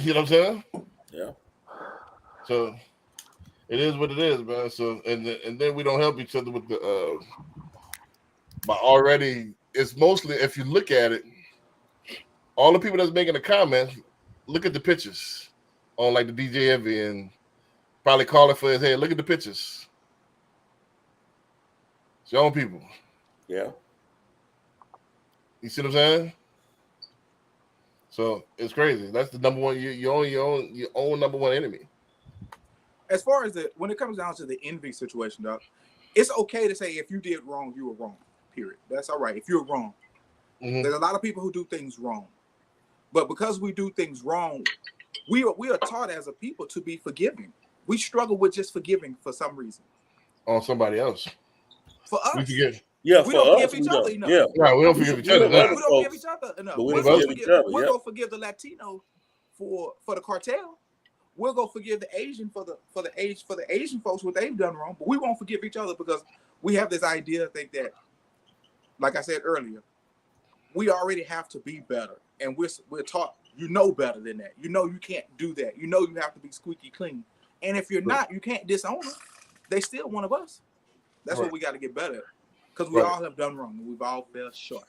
You know what I'm saying? Yeah. So it is what it is, man. So and then we don't help each other with the but already it's mostly, if you look at it, all the people that's making the comments, look at the pictures on like the DJ Envy and probably calling for his head. Look at the pictures. It's your own people. Yeah. You see what I'm saying? So it's crazy. That's the number one. You own your own number one enemy. As far as when it comes down to the envy situation, Doc, it's okay to say if you did wrong, you were wrong. Period. That's all right. If you're wrong, there's a lot of people who do things wrong, but because we do things wrong, we are taught as a people to be forgiving. We struggle with just forgiving for some reason. On somebody else. For us, We forget. Yeah, we for don't us, forgive each we other don't. enough. Yeah, Right, we don't forgive each other. forgive Now. other We don't forgive folks, each other enough. but we We'll don't go forgive each forgive. other. We'll Yeah. go forgive the Latino for the cartel. We'll go forgive the Asian for the Asian folks what they've done wrong. But we won't forgive each other because we have this idea, think that, like I said earlier, we already have to be better, and we're taught you know better than that. You know you can't do that. You know you have to be squeaky clean. And if you're not, you can't disown them. They still one of us. That's what we got to get better at. Because we all have done wrong and we've all fell short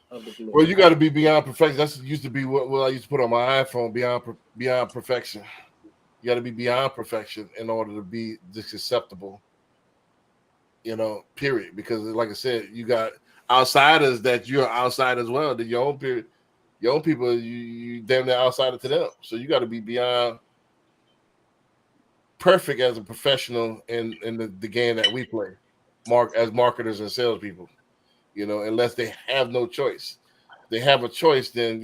of the glory. Well, you got to be beyond perfection. That's used to be what I used to put on my iPhone. Beyond perfection. You got to be beyond perfection in order to be just acceptable. You know, period. Because like I said, you got outsiders that you're outside as well. That your own people, you damn near outsider to them. So you got to be beyond perfect as a professional in the game that we play, as marketers and salespeople. You know, unless they have no choice. If they have a choice, then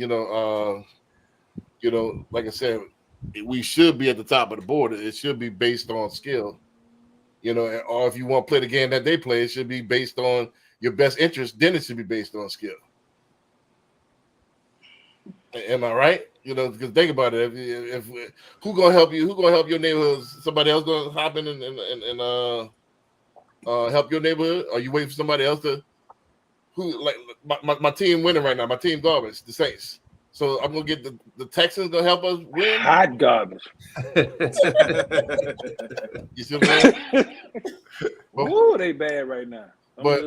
like I said, we should be at the top of the board. It should be based on skill. You know, or if you want to play the game that they play, it should be based on your best interest. Then it should be based on skill. Am I right? You know, because think about it. If who gonna help you? Who gonna help your neighborhood? Somebody else gonna hop in and help your neighborhood? Are you waiting for somebody else to? Who like my team winning right now? My team garbage, the Saints. So I'm gonna get the Texans gonna help us win. Hot garbage. You see what I'm saying? Ooh, they bad right now. But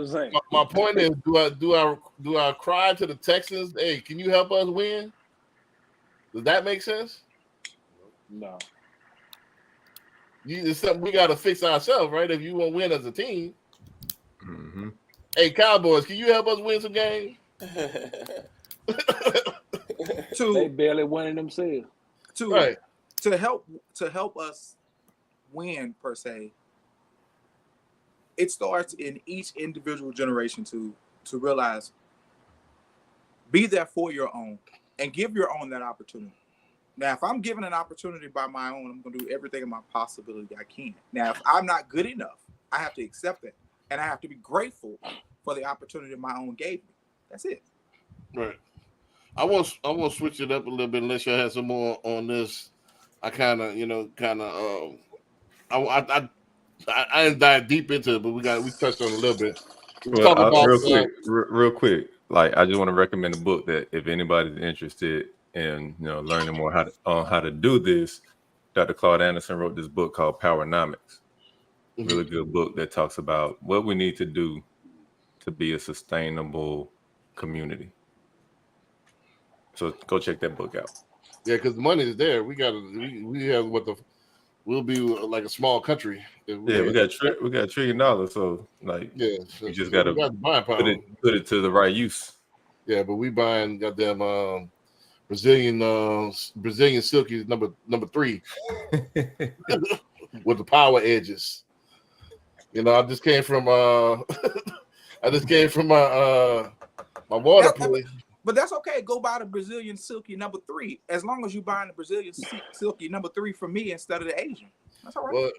my point is, do I cry to the Texans? Hey, can you help us win? Does that make sense? No. It's something we got to fix ourselves, right? If you want to win as a team. Mm-hmm. Hey, Cowboys, can you help us win some games? They barely winning themselves. To help us win per se. It starts in each individual generation to realize, be there for your own and give your own that opportunity. Now, if I'm given an opportunity by my own, I'm going to do everything in my possibility I can. Now, if I'm not good enough, I have to accept it. And I have to be grateful for the opportunity my own gave me. That's it. Right. I want to switch it up a little bit unless you have some more on this. I didn't dive deep into it, but we touched on it a little bit. Real quick. Like, I just want to recommend a book that if anybody's interested in learning more how to do this, Dr. Claude Anderson wrote this book called Powernomics. Really good book that talks about what we need to do to be a sustainable community. So go check that book out. Yeah, because the money is there. We have we'll be like a small country. We got $1 trillion. So we just got to put it to the right use. Yeah, but we buying goddamn Brazilian silkies number 3 with the power edges. You know, I just came from my water play. But that's okay. Go buy the Brazilian silky number 3. As long as you buying the Brazilian silky number 3 from me instead of the Asian. That's all right. Well,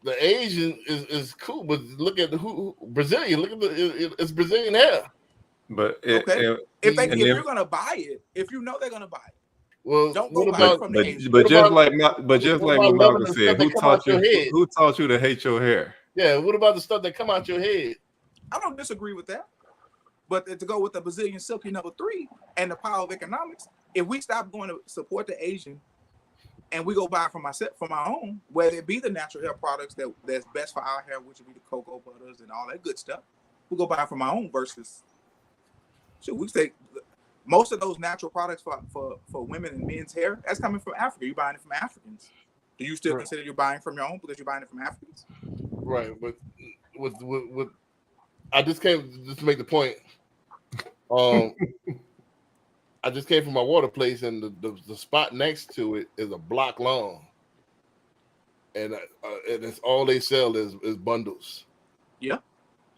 the Asian is cool, but look at Brazilian. Look at it's Brazilian hair. But if you're gonna buy it, if you know they're gonna buy it, well, don't go buy it from the Asian. But just like what Malcolm said, who taught you to hate your hair? Yeah. What about the stuff that come out your head? I don't disagree with that. But to go with the Brazilian silky number 3 and the power of economics, if we stop going to support the Asian and we go buy from our own, whether it be the natural hair products that's best for our hair, which would be the cocoa butters and all that good stuff, we go buy from our own versus. So we say most of those natural products for women and men's hair, that's coming from Africa. You're buying it from Africans. Do you still consider you're buying from your own because you're buying it from Africans? Right, but with I just came to make the point. I just came from my water place, and the spot next to it is a block long. and it's all they sell is bundles. Yeah.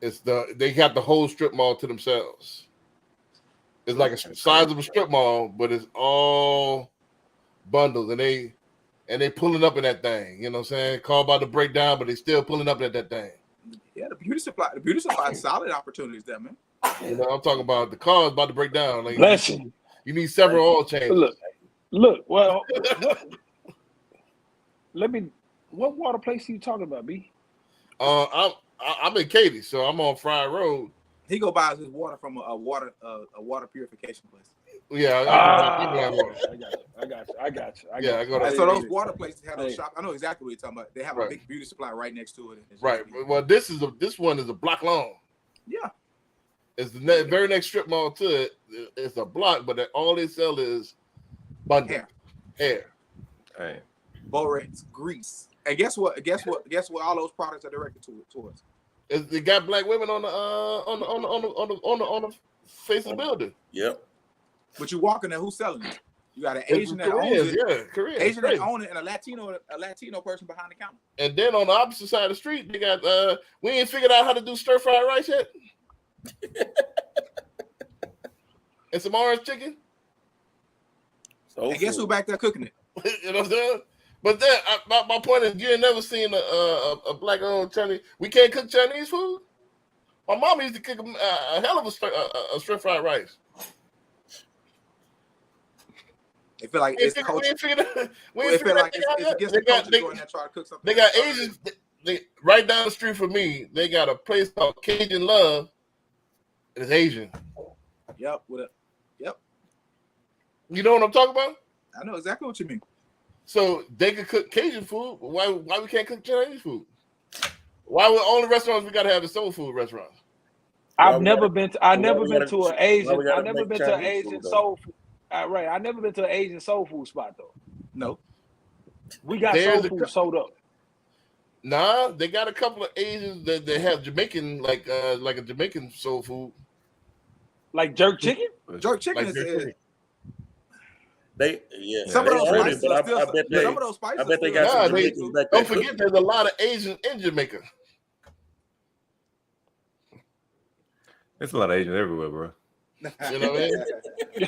They got the whole strip mall to themselves. It's like a size of a strip mall, but it's all bundles, and they pulling up in that thing. You know what I'm saying? Called by the breakdown, but they still pulling up at that thing. Yeah, the beauty supply is solid opportunities there, man. You know, I'm talking about the car's about to break down. Like, Bless you. you need several oil changes. Look. Well, what water place are you talking about, B? I'm in Katy, so I'm on Fry Road. He go buy his water from a water purification place. Yeah, I got you. Yeah, I go to- And so those water places have those shops. I know exactly what you're talking about. They have a big beauty supply right next to it. Right. Well, this one is a block long. Yeah. It's the very next strip mall to it. It's a block, but all they sell is bundle hair. Hey. Borax, grease, and guess what? All those products are directed towards. They got black women on the face of the building. Yep. But you walk in there, who's selling it? You got an Asian that owns Koreans, it. yeah, Koreans. Asian that owns it, and a Latino person behind the counter. And then on the opposite side of the street, they got we ain't figured out how to do stir fried rice yet. And some orange chicken. So And guess who back there cooking it? You know what I'm saying? But then my point is, you ain't never seen a black owned Chinese. We can't cook Chinese food. My mom used to cook a hell of a stir fried rice. They feel like it's culture. We ain't figured out. It's against the culture to go in there and try to cook something. They got Asians. They right down the street from me. They got a place called Cajun Love. It's Asian. Yep. You know what I'm talking about? I know exactly what you mean. So they could cook Cajun food. Why we can't cook Chinese food? Why would only restaurants we gotta have is soul food restaurants? I've never been to an Asian soul food. Right, I've never been to an Asian soul food spot though. No. We got There's soul food sold up. Nah, they got a couple of Asians that they have Jamaican, like a Jamaican soul food. Like jerk chicken? Jerk chicken Like is jerk chicken. some of those own spices it, but are still. I bet they, Some of those spices. I bet they still- got some Nah, Jamaicans back there. Don't forget, there's a lot of Asians in Jamaica. There's a lot of Asians everywhere, bro. You know what I mean?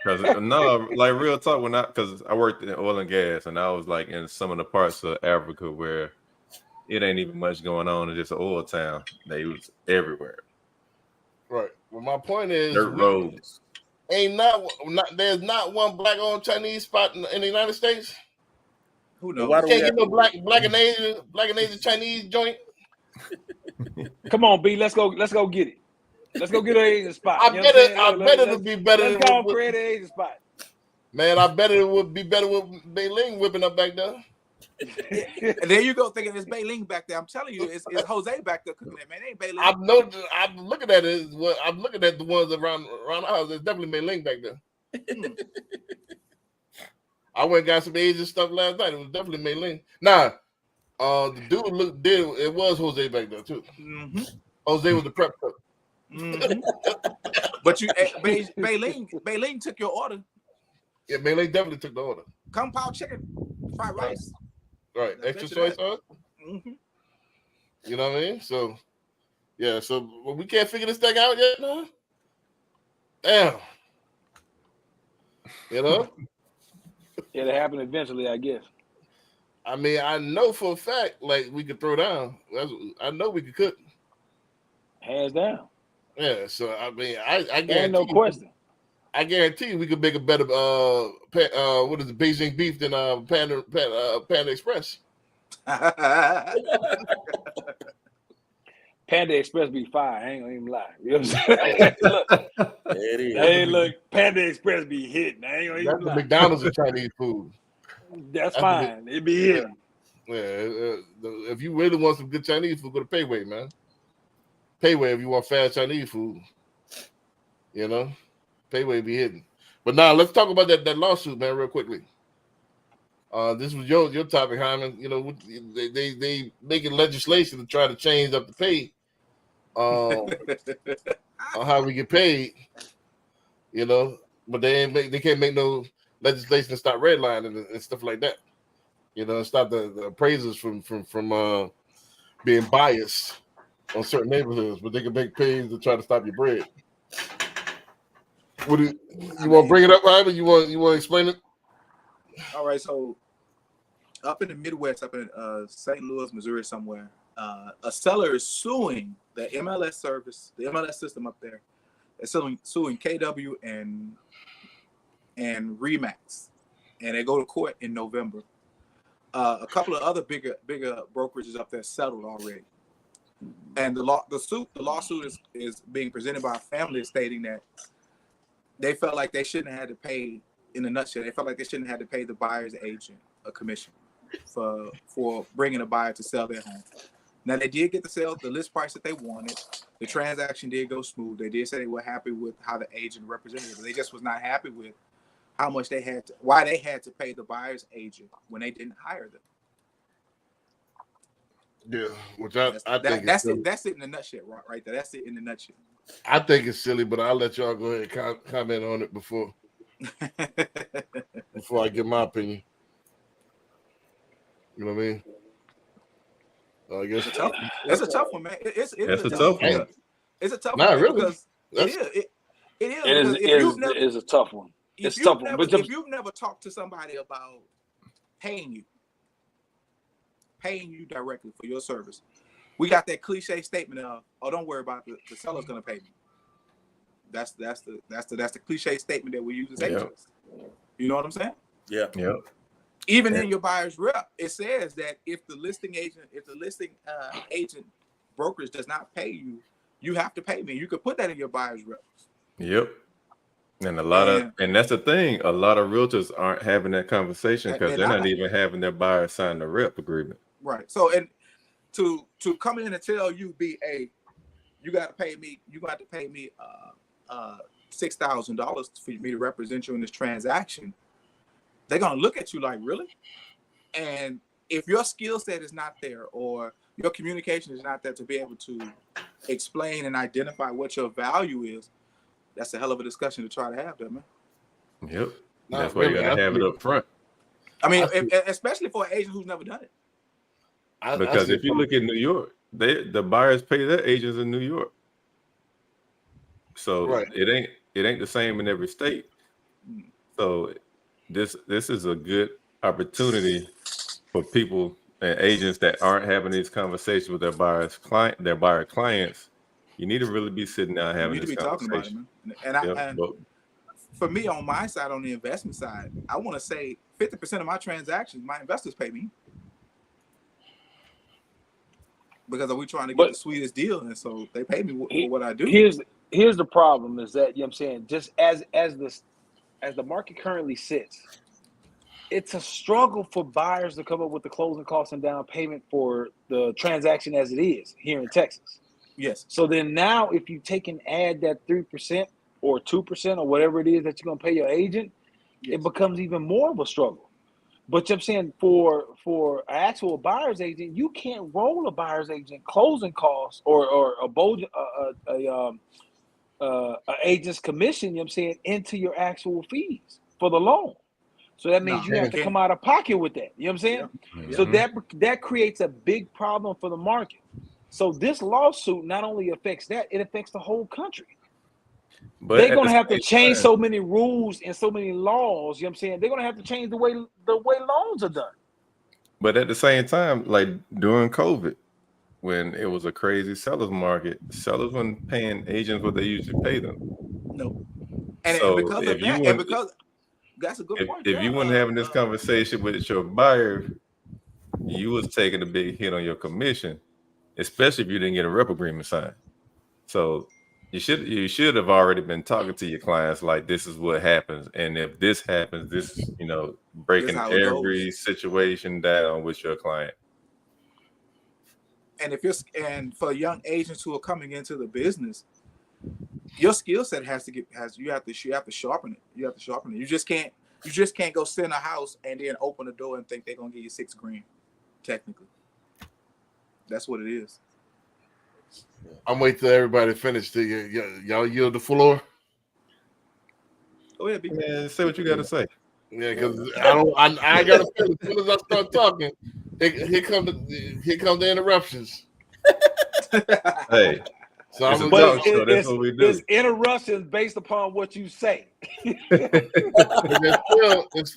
Because no, like real talk, because I worked in oil and gas, and I was like in some of the parts of Africa where it ain't even much going on. It's just an oil town. They was everywhere. Right. Well, my point is, Dirt roads. there's not one black-owned Chinese spot in the United States. Who knows? Why do Can't we get no black and Asian Chinese joint. Come on, B, let's go get it. Let's go get an Asian spot. I You know what I'm saying? bet it'll be better Let's than go what- create an Asian spot. Man, I bet it would be better with Beijing whipping up back there. And there you go, thinking it's Beijing back there. I'm telling you, it's Jose back there cooking it, man. It ain't Beijing. I'm looking at it. I'm looking at the ones around the house. It's definitely Beijing back there. I went and got some Asian stuff last night. It was definitely Beijing. Nah, the dude it was Jose back there too. Mm-hmm. Jose was the prep cook. Mm-hmm. But Beijing took your order. Yeah, Beijing definitely took the order. Kung Pao chicken, fried rice. Right, I extra bet you soy that. sauce. Mm-hmm. You know what I mean? So, yeah. So we can't figure this thing out yet, no. Damn. You know. It'll happen eventually, I guess. I mean, I know for a fact, like we could throw down. I know we could cook. Hands down. Yeah. So I mean, I Ain't guarantee. no question. I guarantee we could make a better what is it, Beijing beef than Panda Express. Panda Express be fire. I ain't gonna even lie. You know what I'm saying? Look, It is. hey, look, Panda Express be hitting. I ain't gonna That's even the lie. McDonald's of Chinese food. That's the fine. It be hitting. Yeah. If you really want some good Chinese food, go to Payway, man. Payway if you want fast Chinese food. You know, Payway be hitting. But now let's talk about that lawsuit, man, real quickly. This was your topic, Hyman. You know, they making legislation to try to change up the pay on how we get paid. You know, but they can't make no legislation to stop redlining and stuff like that. stop the appraisers from being biased on certain neighborhoods, but they can make pays to try to stop your bread. What do you want to bring it up, Ivan? You want to explain it? All right, so up in the Midwest, up in St. Louis, Missouri, somewhere, a seller is suing the MLS service, the MLS system up there. They're suing KW and Remax, and they go to court in November. A couple of other bigger brokerages up there settled already, and the lawsuit is being presented by a family stating that they felt like they shouldn't have had to pay. In a nutshell, they felt like they shouldn't have had to pay the buyer's agent a commission for bringing a buyer to sell their home. Now, they did get the list price that they wanted. The transaction did go smooth. They did say they were happy with how the agent represented it, but they just was not happy with how much why they had to pay the buyer's agent when they didn't hire them. Yeah, which I think that's it. That's it in a nutshell, right there. That's it in a nutshell. I think it's silly, but I'll let y'all go ahead and comment on it before I give my opinion. You know what I mean? I guess it's a tough one, man. It's a tough one. It's a tough one really. Because it is a tough one. It's tough one. But if you've never talked to somebody about paying you directly for your service, we got that cliche statement of, "Oh, don't worry about the seller's gonna pay me." That's the cliche statement that we use as agents. You know what I'm saying? Yeah. Yeah. Even in your buyer's rep, it says that if the listing agent brokerage does not pay you, you have to pay me. You could put that in your buyer's rep. Yep. And and that's the thing. A lot of realtors aren't having that conversation because they're not even having their buyer sign the rep agreement. Right. So, and to come in and tell you, you got to pay me. You got to pay me $6,000 for me to represent you in this transaction. They're gonna look at you like, really? And if your skill set is not there, or your communication is not there to be able to explain and identify what your value is, that's a hell of a discussion to try to have, there, man. Yep. That's why you gotta have it up front. I mean, especially for an agent who's never done it. Because if you look at New York, the buyers pay their agents in New York. So it ain't the same in every state. So this is a good opportunity for people and agents that aren't having these conversations with their buyer clients. You need to really be sitting down having this conversation. Talking about it, man. And for me, on my side, on the investment side, I want to say 50% of my transactions, my investors pay me. Because we trying to get the sweetest deal, and so they pay me for what I do. Here's the problem is that, you know what I'm saying, just as the market currently sits, it's a struggle for buyers to come up with the closing costs and down payment for the transaction as it is here in Texas. Yes. So then now if you take and add that 3% or 2% or whatever it is that you're going to pay your agent, it becomes even more of a struggle. But I'm saying for an actual buyer's agent, you can't roll a buyer's agent closing costs or a agent's commission, you know what I'm saying, into your actual fees for the loan. So that means you have to come out of pocket with that. You know what I'm saying? Yeah. So that creates a big problem for the market. So this lawsuit not only affects that, it affects the whole country. But they're going to have to change so many rules and so many laws, you know what I'm saying? They're going to have to change the way loans are done. But at the same time, like during COVID, when it was a crazy seller's market, sellers weren't paying agents what they usually pay them. No. And because that's a good point. If you weren't having this conversation with your buyer, you was taking a big hit on your commission, especially if you didn't get a rep agreement signed. So you should have already been talking to your clients like, this is what happens, and if this happens, this, breaking every situation down with your client. And for young agents who are coming into the business, your skill set you have to sharpen it. You have to sharpen it. You just can't go sit in a house and then open the door and think they're gonna give you $6,000. Technically, that's what it is. I'm waiting till everybody finish. Y'all yield the floor. Go ahead, man. Say what you got to say. Yeah, because I got to feel as soon as I start talking, here come the interruptions. Hey, So it's I'm a gonna talk show. That's what we do. It's interruptions based upon what you say. it's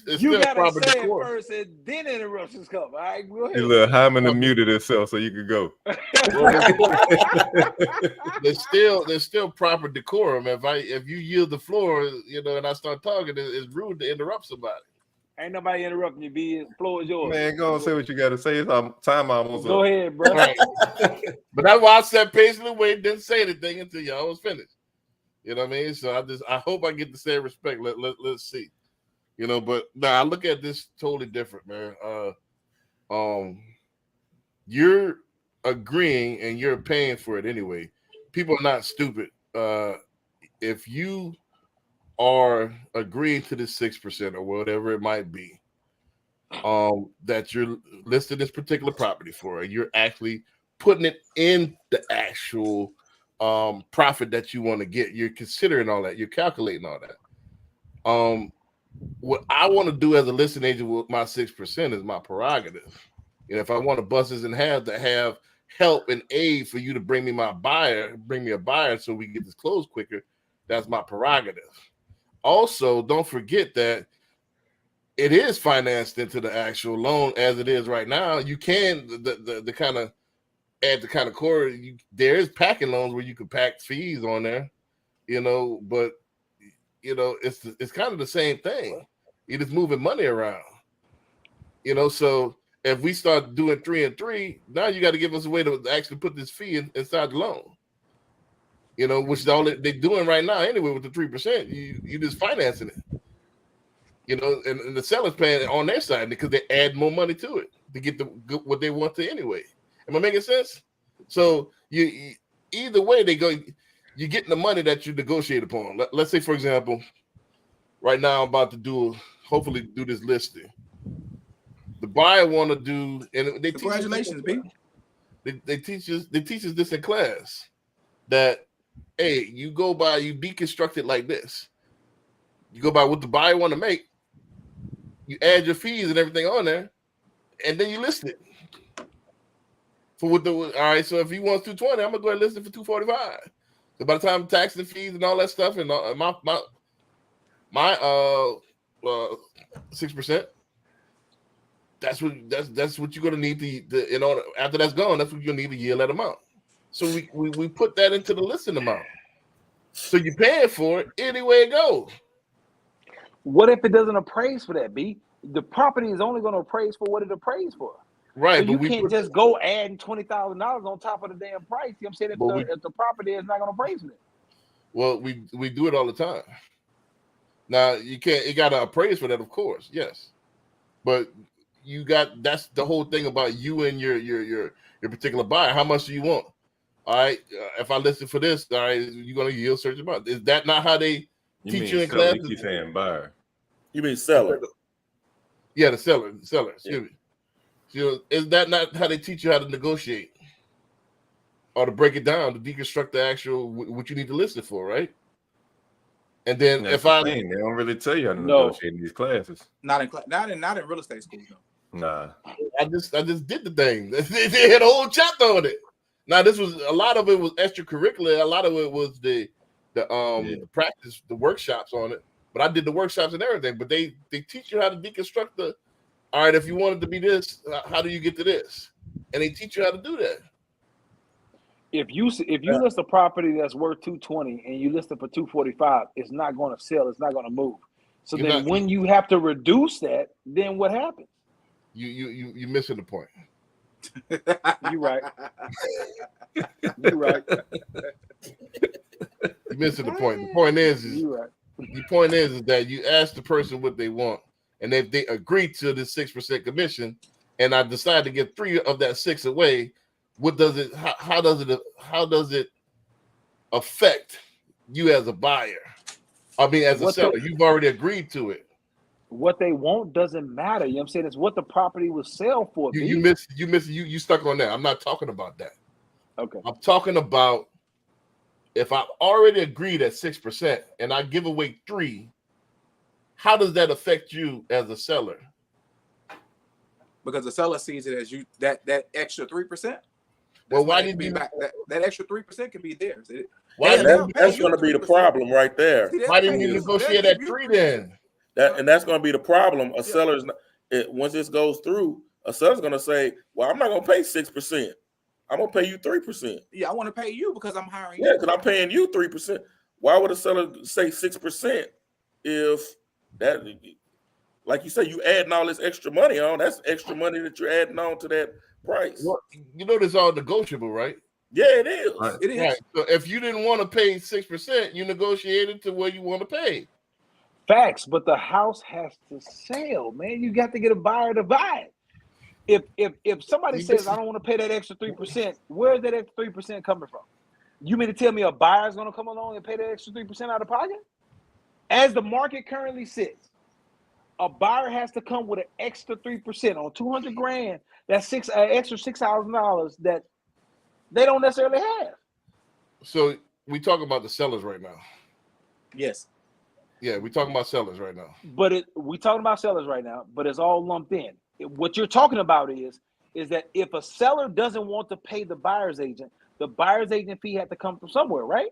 You still gotta proper say it decor. first, and then interruptions come. All right, go ahead. Your little Hyman muted himself so you could go. Well, there's still proper decorum. If you yield the floor, and I start talking, it's rude to interrupt somebody. Ain't nobody interrupting you. The floor is yours. Man, go and say what you got to say. It's time almost Go up. ahead, bro. Right. But that's why I sat patiently waiting, didn't say anything until y'all was finished. You know what I mean? So I hope I get the same respect. Let's see. But I look at this totally different, man. You're agreeing and you're paying for it anyway. People are not stupid. If you are agreeing to this 6% or whatever it might be, that you're listing this particular property for, and you're actually putting it in the actual profit that you want to get, you're considering all that, you're calculating all that. What I want to do as a listing agent with my 6% is my prerogative. If I want to bust this in half to have help and aid for you to bring me a buyer so we can get this closed quicker, that's my prerogative. Also, don't forget that it is financed into the actual loan as it is right now. You can the kind of add the kind of core. There is packing loans where you can pack fees on there, but it's kind of the same thing. You're just moving money around, So if we start doing 3 and 3, now you got to give us a way to actually put this fee inside the loan. Which is all they're doing right now anyway with the 3%. You just financing it. And the seller's paying on their side because they add more money to it to get what they want to anyway. Am I making sense? So you either way you're getting the money that you negotiate upon. Let's say, for example, right now I'm about to hopefully do this listing. The buyer want to do, and they congratulations, B. They teach us this in class that you deconstruct it like this. You go by what the buyer want to make. You add your fees and everything on there, and then you list it for all right. So if he wants 220, I'm gonna go ahead and list it for 245. So by the time tax and fees and all that stuff and my 6%, that's what you're gonna need to after that's gone, that's what you're gonna need to yield that amount. So we put that into the listing amount. So you're paying for it anyway it goes. What if it doesn't appraise for that, B? The property is only going to appraise for what it appraised for. Right. So you can't just go adding $20,000 on top of the damn price. You know what I'm saying? If the property is not going to appraise for it. Well, we do it all the time. Now you got to appraise for that, of course, yes. But that's the whole thing about you and your particular buyer. How much do you want? All right. If I list it for this, all right, you're going to yield a certain amount. Is that not how they teach you in class? You keep saying buyer. You mean seller? Yeah, the seller. Excuse me. Is that not how they teach you how to negotiate or to break it down, to deconstruct the actual what you need to list it for, right? And then they don't really tell you how to negotiate in these classes. Not in real estate schools, no. Nah. I just did the thing. They had a whole chapter on it. Now a lot of it was extracurricular. A lot of it was the practice, the workshops on it. But I did the workshops and everything. But they teach you how to deconstruct all right, if you want it to be this, how do you get to this? And they teach you how to do that. If you list a property that's worth $220 and you list it for $245, it's not going to sell. It's not going to move. So when you have to reduce that, then what happens? You missing the point. You're right. You're right. You're missing the point. The point is that you ask the person what they want, and if they agree to the 6% commission, and I decide to get 3 of that 6 away, what does it? How does it affect you as a buyer? I mean, as a seller, you've already agreed to it. What they want doesn't matter. You know what I'm saying? It's what the property will sell for. You stuck on that. I'm not talking about that. Okay. I'm talking about if I've already agreed at 6% and I give away 3, how does that affect you as a seller? Because the seller sees it as you that extra 3%. Well, why didn't you? back? That extra 3% could be theirs. Why They- didn't That's you going to be the 3%. problem right there. See, they'll why didn't pay you you- negotiate they'll at give you 3 3%. then? And that's going to be the problem. A seller's not, once this goes through, a seller's going to say, "Well, I'm not going to pay 6%. I'm going to pay you 3%." Yeah, I want to pay you because I'm hiring Yeah, you. because I'm paying you 3%. Why would a seller say 6% if that, like you say, you adding all this extra money on? That's extra money that you're adding on to that price. Well, you know, this all negotiable, right? Yeah, it is. Right. It is. Right. So if you didn't want to pay 6%, you negotiated to where you want to pay. Facts, but the house has to sell, man. You got to get a buyer to buy it. If somebody says I don't want to pay that extra 3%, where's that extra 3% coming from? You mean to tell me a buyer's going to come along and pay that extra 3% out of pocket? As the market currently sits, a buyer has to come with an extra 3% on 200 grand. That's extra $6,000 that they don't necessarily have. So we talk about the sellers right now. Yes. Yeah, we talking about sellers right now. But we talking about sellers right now, but it's all lumped in. What you're talking about is that if a seller doesn't want to pay the buyer's agent, the buyer's agent fee had to come from somewhere, right?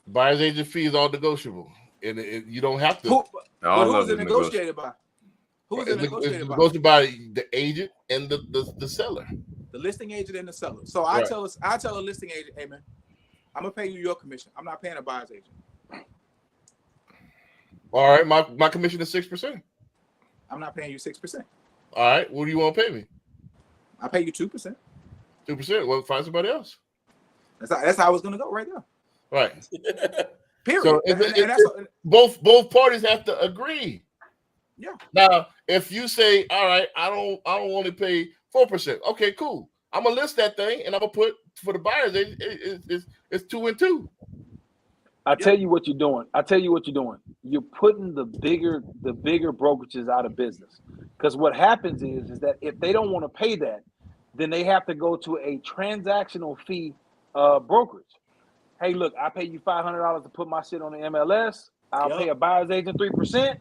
Buyer's agent fee is all negotiable, and you don't have to. Who, but All who of is it them negotiated by? Who is it It's negotiated by? negotiated by the agent and the seller. The listing agent and the seller. So I Right. tell a listing agent, hey man, I'm gonna pay you your commission. I'm not paying a buyer's agent. All right, my commission is 6%. I'm not paying you 6%. All right, what do you want to pay me? I pay you 2%. 2%. Well, find somebody else. That's how it's gonna go right there. Right. Period. So And that's both parties have to agree. Yeah. Now, if you say, all right, I don't want to pay 4%. Okay, cool. I'm gonna list that thing and I'm gonna put for the buyers. It's 2 and 2. I tell you what you're doing. You're putting the bigger brokerages out of business. Because what happens is that if they don't want to pay that, then they have to go to a transactional fee brokerage. Hey, look, I pay you $500 to put my shit on the MLS. I'll pay a buyer's agent 3%.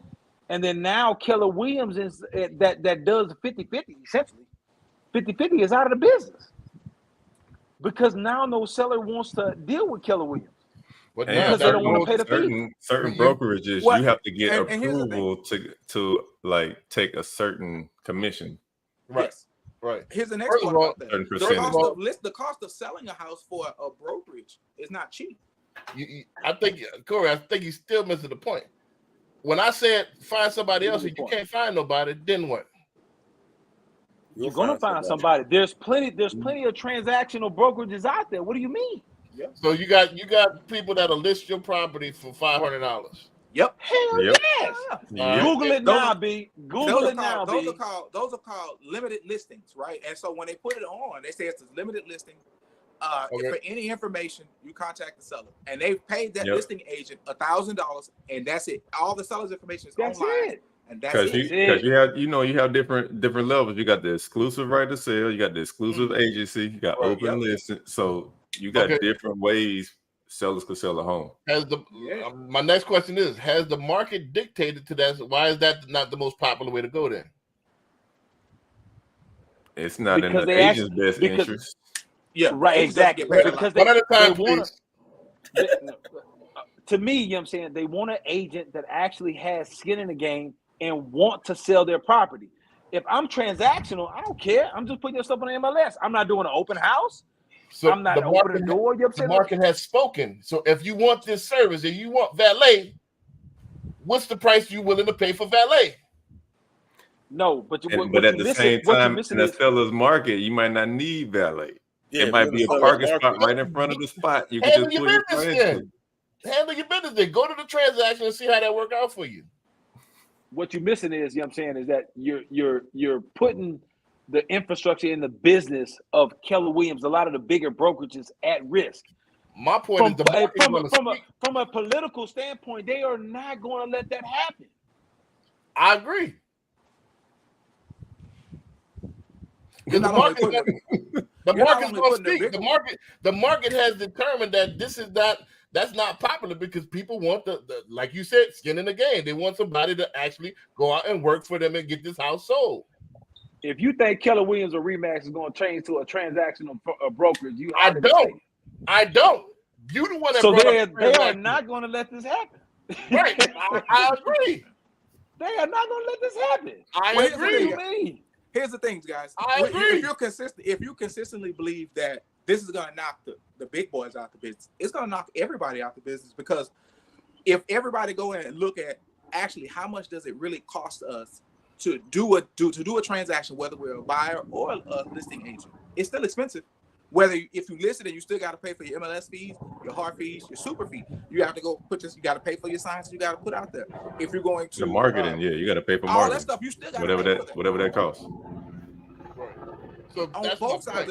And then now Keller Williams is that does 50-50, essentially. 50-50 is out of the business. Because now no seller wants to deal with Keller Williams. But And now Because they don't want to pay the fee. certain You- brokerages, What- you have to get and here's the thing. approval to like take a certain commission, right, Yes. right. Here's the next First part of all, about that. certain The percentage. cost of selling a house for a brokerage is not cheap. I think Corey, I think he's still missing the point. When I said find somebody else and you can't find nobody, then what? You're gonna find somebody. There's plenty of transactional brokerages out there. What do you mean? So you got people that'll list your property for $500. Yep. Hell Yep. yes. Yeah. Google it Those now, are- B. Google it now, those B. are called limited listings, right? And so when they put it on, they say it's a limited listing. Okay. For any information, you contact the seller, and they've paid that Yep. listing agent $1,000, and that's it. All the seller's information is That's online, it. and that's Because it. you have different levels. You got the exclusive right to sell, you got the exclusive agency, you got Right, open yep. listing. So you got Okay. different ways sellers could sell a home. My next question is: has the market dictated to that? Why is that not the most popular way to go then? It's not in Because the they agent's best because- interest. Yeah, Right, agents don't exactly. get paid a lot. Because One at a time, they wanna- please. To me, you know what I'm saying? They want an agent that actually has skin in the game and want to sell their property. If I'm transactional, I don't care. I'm just putting your stuff on the MLS. I'm not doing an open house. So I'm not the opening the door. You know what I'm the saying? market has spoken. So if you want this service and you want valet, what's the price you willing to pay for valet? No, but But at the same time, in the seller's market, you might not need valet. It might be a parking spot right in front of the spot. You can Handle just your pull your business car into. then. Handle your business then. Go to the transaction and see how that work out for you. what you're missing is, you know what I'm saying, is that you're putting the infrastructure in the business of Keller Williams, a lot of the bigger brokerages at risk. My point is the market From a political standpoint, they are not going to let that happen. I agree. You're The not only market, putting- the you're not market's only going to putting the speak. bigger- The market has determined that this is not that's not popular because people want the like you said, skin in the game. They want somebody to actually go out and work for them and get this house sold. If you think Keller Williams or Remax is going to change to a transactional brokerage, you I highly don't. mistaken. I don't. You the one that So brought they up are not going to let this happen. right. I agree. They are not going to let this happen. I Well, What do agree. you mean? Here's the thing, guys. I agree. If you consistently believe that this is gonna knock the big boys out the business, it's gonna knock everybody out the business, because if everybody go in and look at actually how much does it really cost us to do a transaction, whether we're a buyer or a listing agent, it's still expensive. If you list it and you still got to pay for your MLS fees, your hard fees, your super fee, you have to go you got to pay for your signs, you got to put out there. If you're going to The marketing, you got to pay for all marketing. that stuff, you still got Whatever that costs. Right. So on that's both my sides point.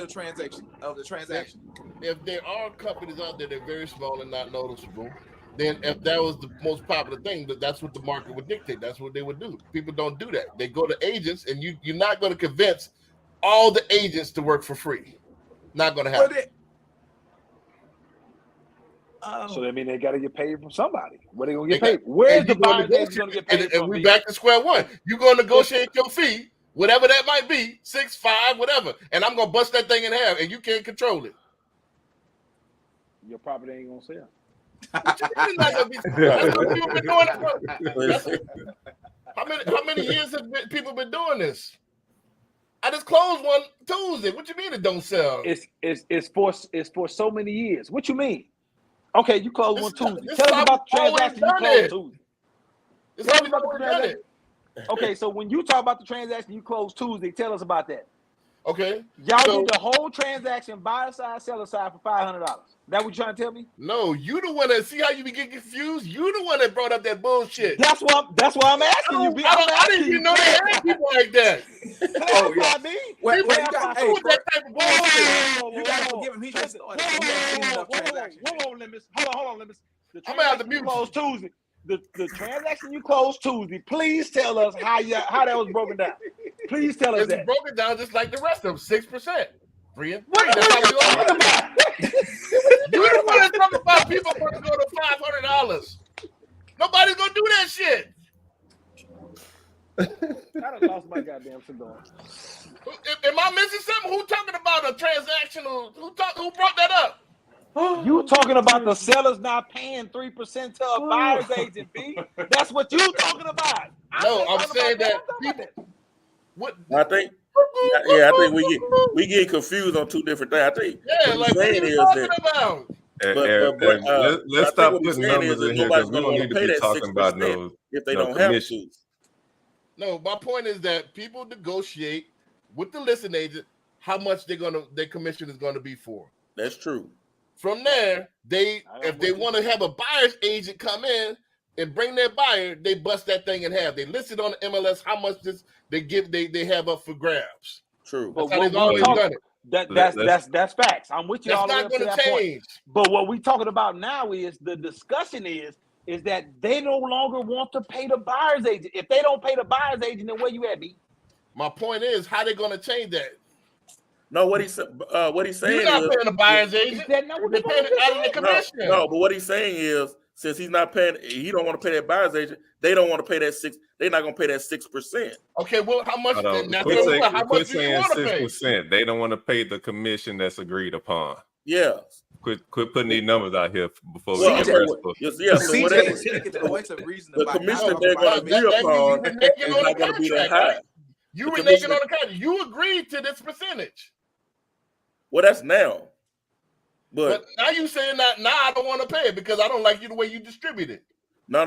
of the transaction. If there are companies out there that are very small and not noticeable, then if that was the most popular thing, that's what the market would dictate. That's what they would do. People don't do that. They go to agents, and you're not going to convince all the agents to work for free. Not going to happen. So that means they got to get paid from somebody. Where they going to get They paid? Where's And the you're gonna buyer's agent going to get paid and from? we B? back to square one. You're going to negotiate your fee, whatever that might be, 6, 5, whatever, and I'm going to bust that thing in half, and you can't control it. Your property ain't going to sell. What you mean not gonna be- That's what people been doing it for. How many years have people been doing this? I just closed one Tuesday. What you mean it don't sell? It's for so many years. What you mean? Okay, you closed one Tuesday. this Tell is us how about the we've always transaction you done closed it. Tuesday. It's how we always done it. Okay, so when you talk about the transaction you closed Tuesday, tell us about that. Okay. Y'all So- did the whole transaction, buyer side, seller side, for $500. That what you trying to tell me? No, you the one that see how you be getting confused. You the one that brought up that bullshit. That's why I'm asking you. I didn't even know they had people like that. Oh, yeah. Clarify me. Well, People you got- do hey, with that type of bullshit. You gotta forgive him. He just started. He hasn't seen enough transactions. Hold on, Limits. Hold on, Limits. The I'm gonna have to transaction you mute you. closed Tuesday. The transaction you closed Tuesday. Please tell us how that was broken down. Please tell us It's that. broken down just like the rest of them, 6%. 3 and 3. What That's how we are you all talking about? You the one that talking about people want to go to $500. Nobody's gonna do that shit. I done lost my goddamn cigar. Am I missing something? Who talking about a transactional? Who brought that up? You talking about the sellers not paying 3% to a buyer's agent, B? That's what you talking about. No, I'm talking saying about that I'm talking about people. What? I think, I think we get confused on two different things. I think Yeah, what like he's what are saying you is talking that about? Let's I stop think what he's putting saying numbers is that in here nobody's because we gonna don't wanna need to pay be that talking about 6% no if they no don't have commission. to. No, my point is that people negotiate with the listing agent how much their commission is gonna be for. That's true. From there, I don't if they believe want to have a buyer's agent come in and bring their buyer, they bust that thing in half. They listed on the MLS how much they have up for grabs. True. But That's how what they've we always talk- done it. That's facts. I'm with you That's all the way not up to going to that point. change. But what we talking about now is the discussion is that they no longer want to pay the buyer's agent. If they don't pay the buyer's agent, then where you at, B? My point is, how they going to change that? No, what he's saying You're not is paying the buyer's Is agent. that not what They're the paying it out of the said? commission. no, but what he's saying is since he's not paying, he don't want to pay that buyer's agent. They don't want to pay that 6%. They're not going to pay that 6%. Okay, well, how much? Hold on. Then that's Quit what- how quit much do you saying want to pay? 6%. They don't want to pay the commission that's agreed upon. Yeah. Quit putting these numbers out here before we Well, get okay, personal. yeah. So CJ whatever is speaking to the voice of reason the about commission how they're much going to buyer's agree That means upon you reneging is on not the going to be that contract, high. right? You The reneging commission- on the contract. You agreed to this percentage. Well, that's now. But now you saying that now I don't want to pay it because I don't like you the way you distribute it. No.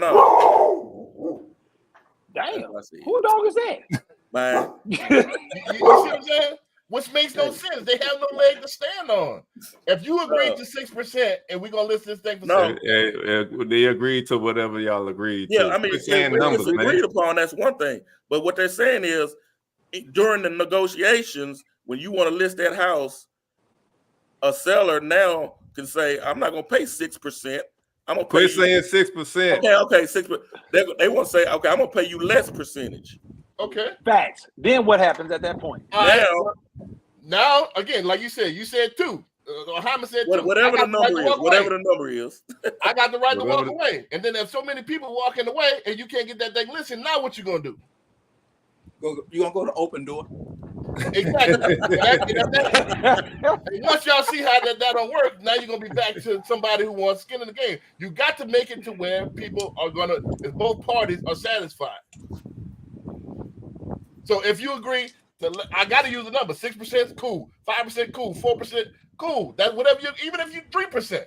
Damn. That's what I said. Who dog is that? Man, You see what I'm saying? Which makes no sense. They have no leg to stand on. If you agreed to 6% and we're gonna list this thing for No. 6%, They agreed to whatever y'all agreed yeah, to. I mean, Quit saying if numbers, it's agreed man. upon, that's one thing. But what they're saying is during the negotiations, when you want to list that house, a seller now can say, I'm not going to pay 6%. I'm going to pay Quit saying 6%. Okay, 6%. They want to say, okay, I'm going to pay you less percentage. okay. Facts. Then what happens at that point? All right. Now, Now, again, like you said 2. Hyman said too. Whatever the number is, whatever the number is. I got the right to Whatever walk away. And then if so many people walking away and you can't get that thing, listen, now what you gonna do? You gonna go to open door? Exactly. And once y'all see how that don't work, now you're gonna be back to somebody who wants skin in the game. You got to make it to where people are gonna, if both parties are satisfied. So if you agree, I got to use a number. 6% cool, 5% cool, 4% cool. That's whatever you. Even if you 3%.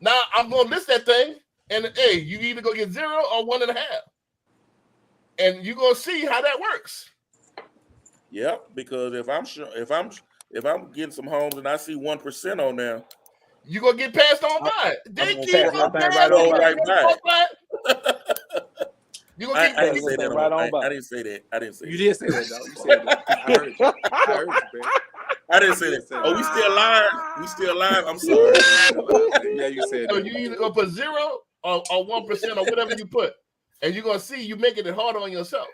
Now I'm gonna list that thing, and hey, you either gonna get 0 or 1.5, and you're gonna see how that works. Yeah, because if I'm getting some homes and I see 1% on there, You're gonna get passed on by it. gonna They keep pass on that thing passing right by it. You gonna I keep didn't say that. right on by. I didn't say that. I didn't say You that. did say that, though. You said that. I heard you. I heard you, man. I didn't say that. Oh, we still live. We still live. I'm sorry. Yeah, you said So that. you either gonna put 0 or 1% or whatever you put, and you're gonna see you making it harder on yourself.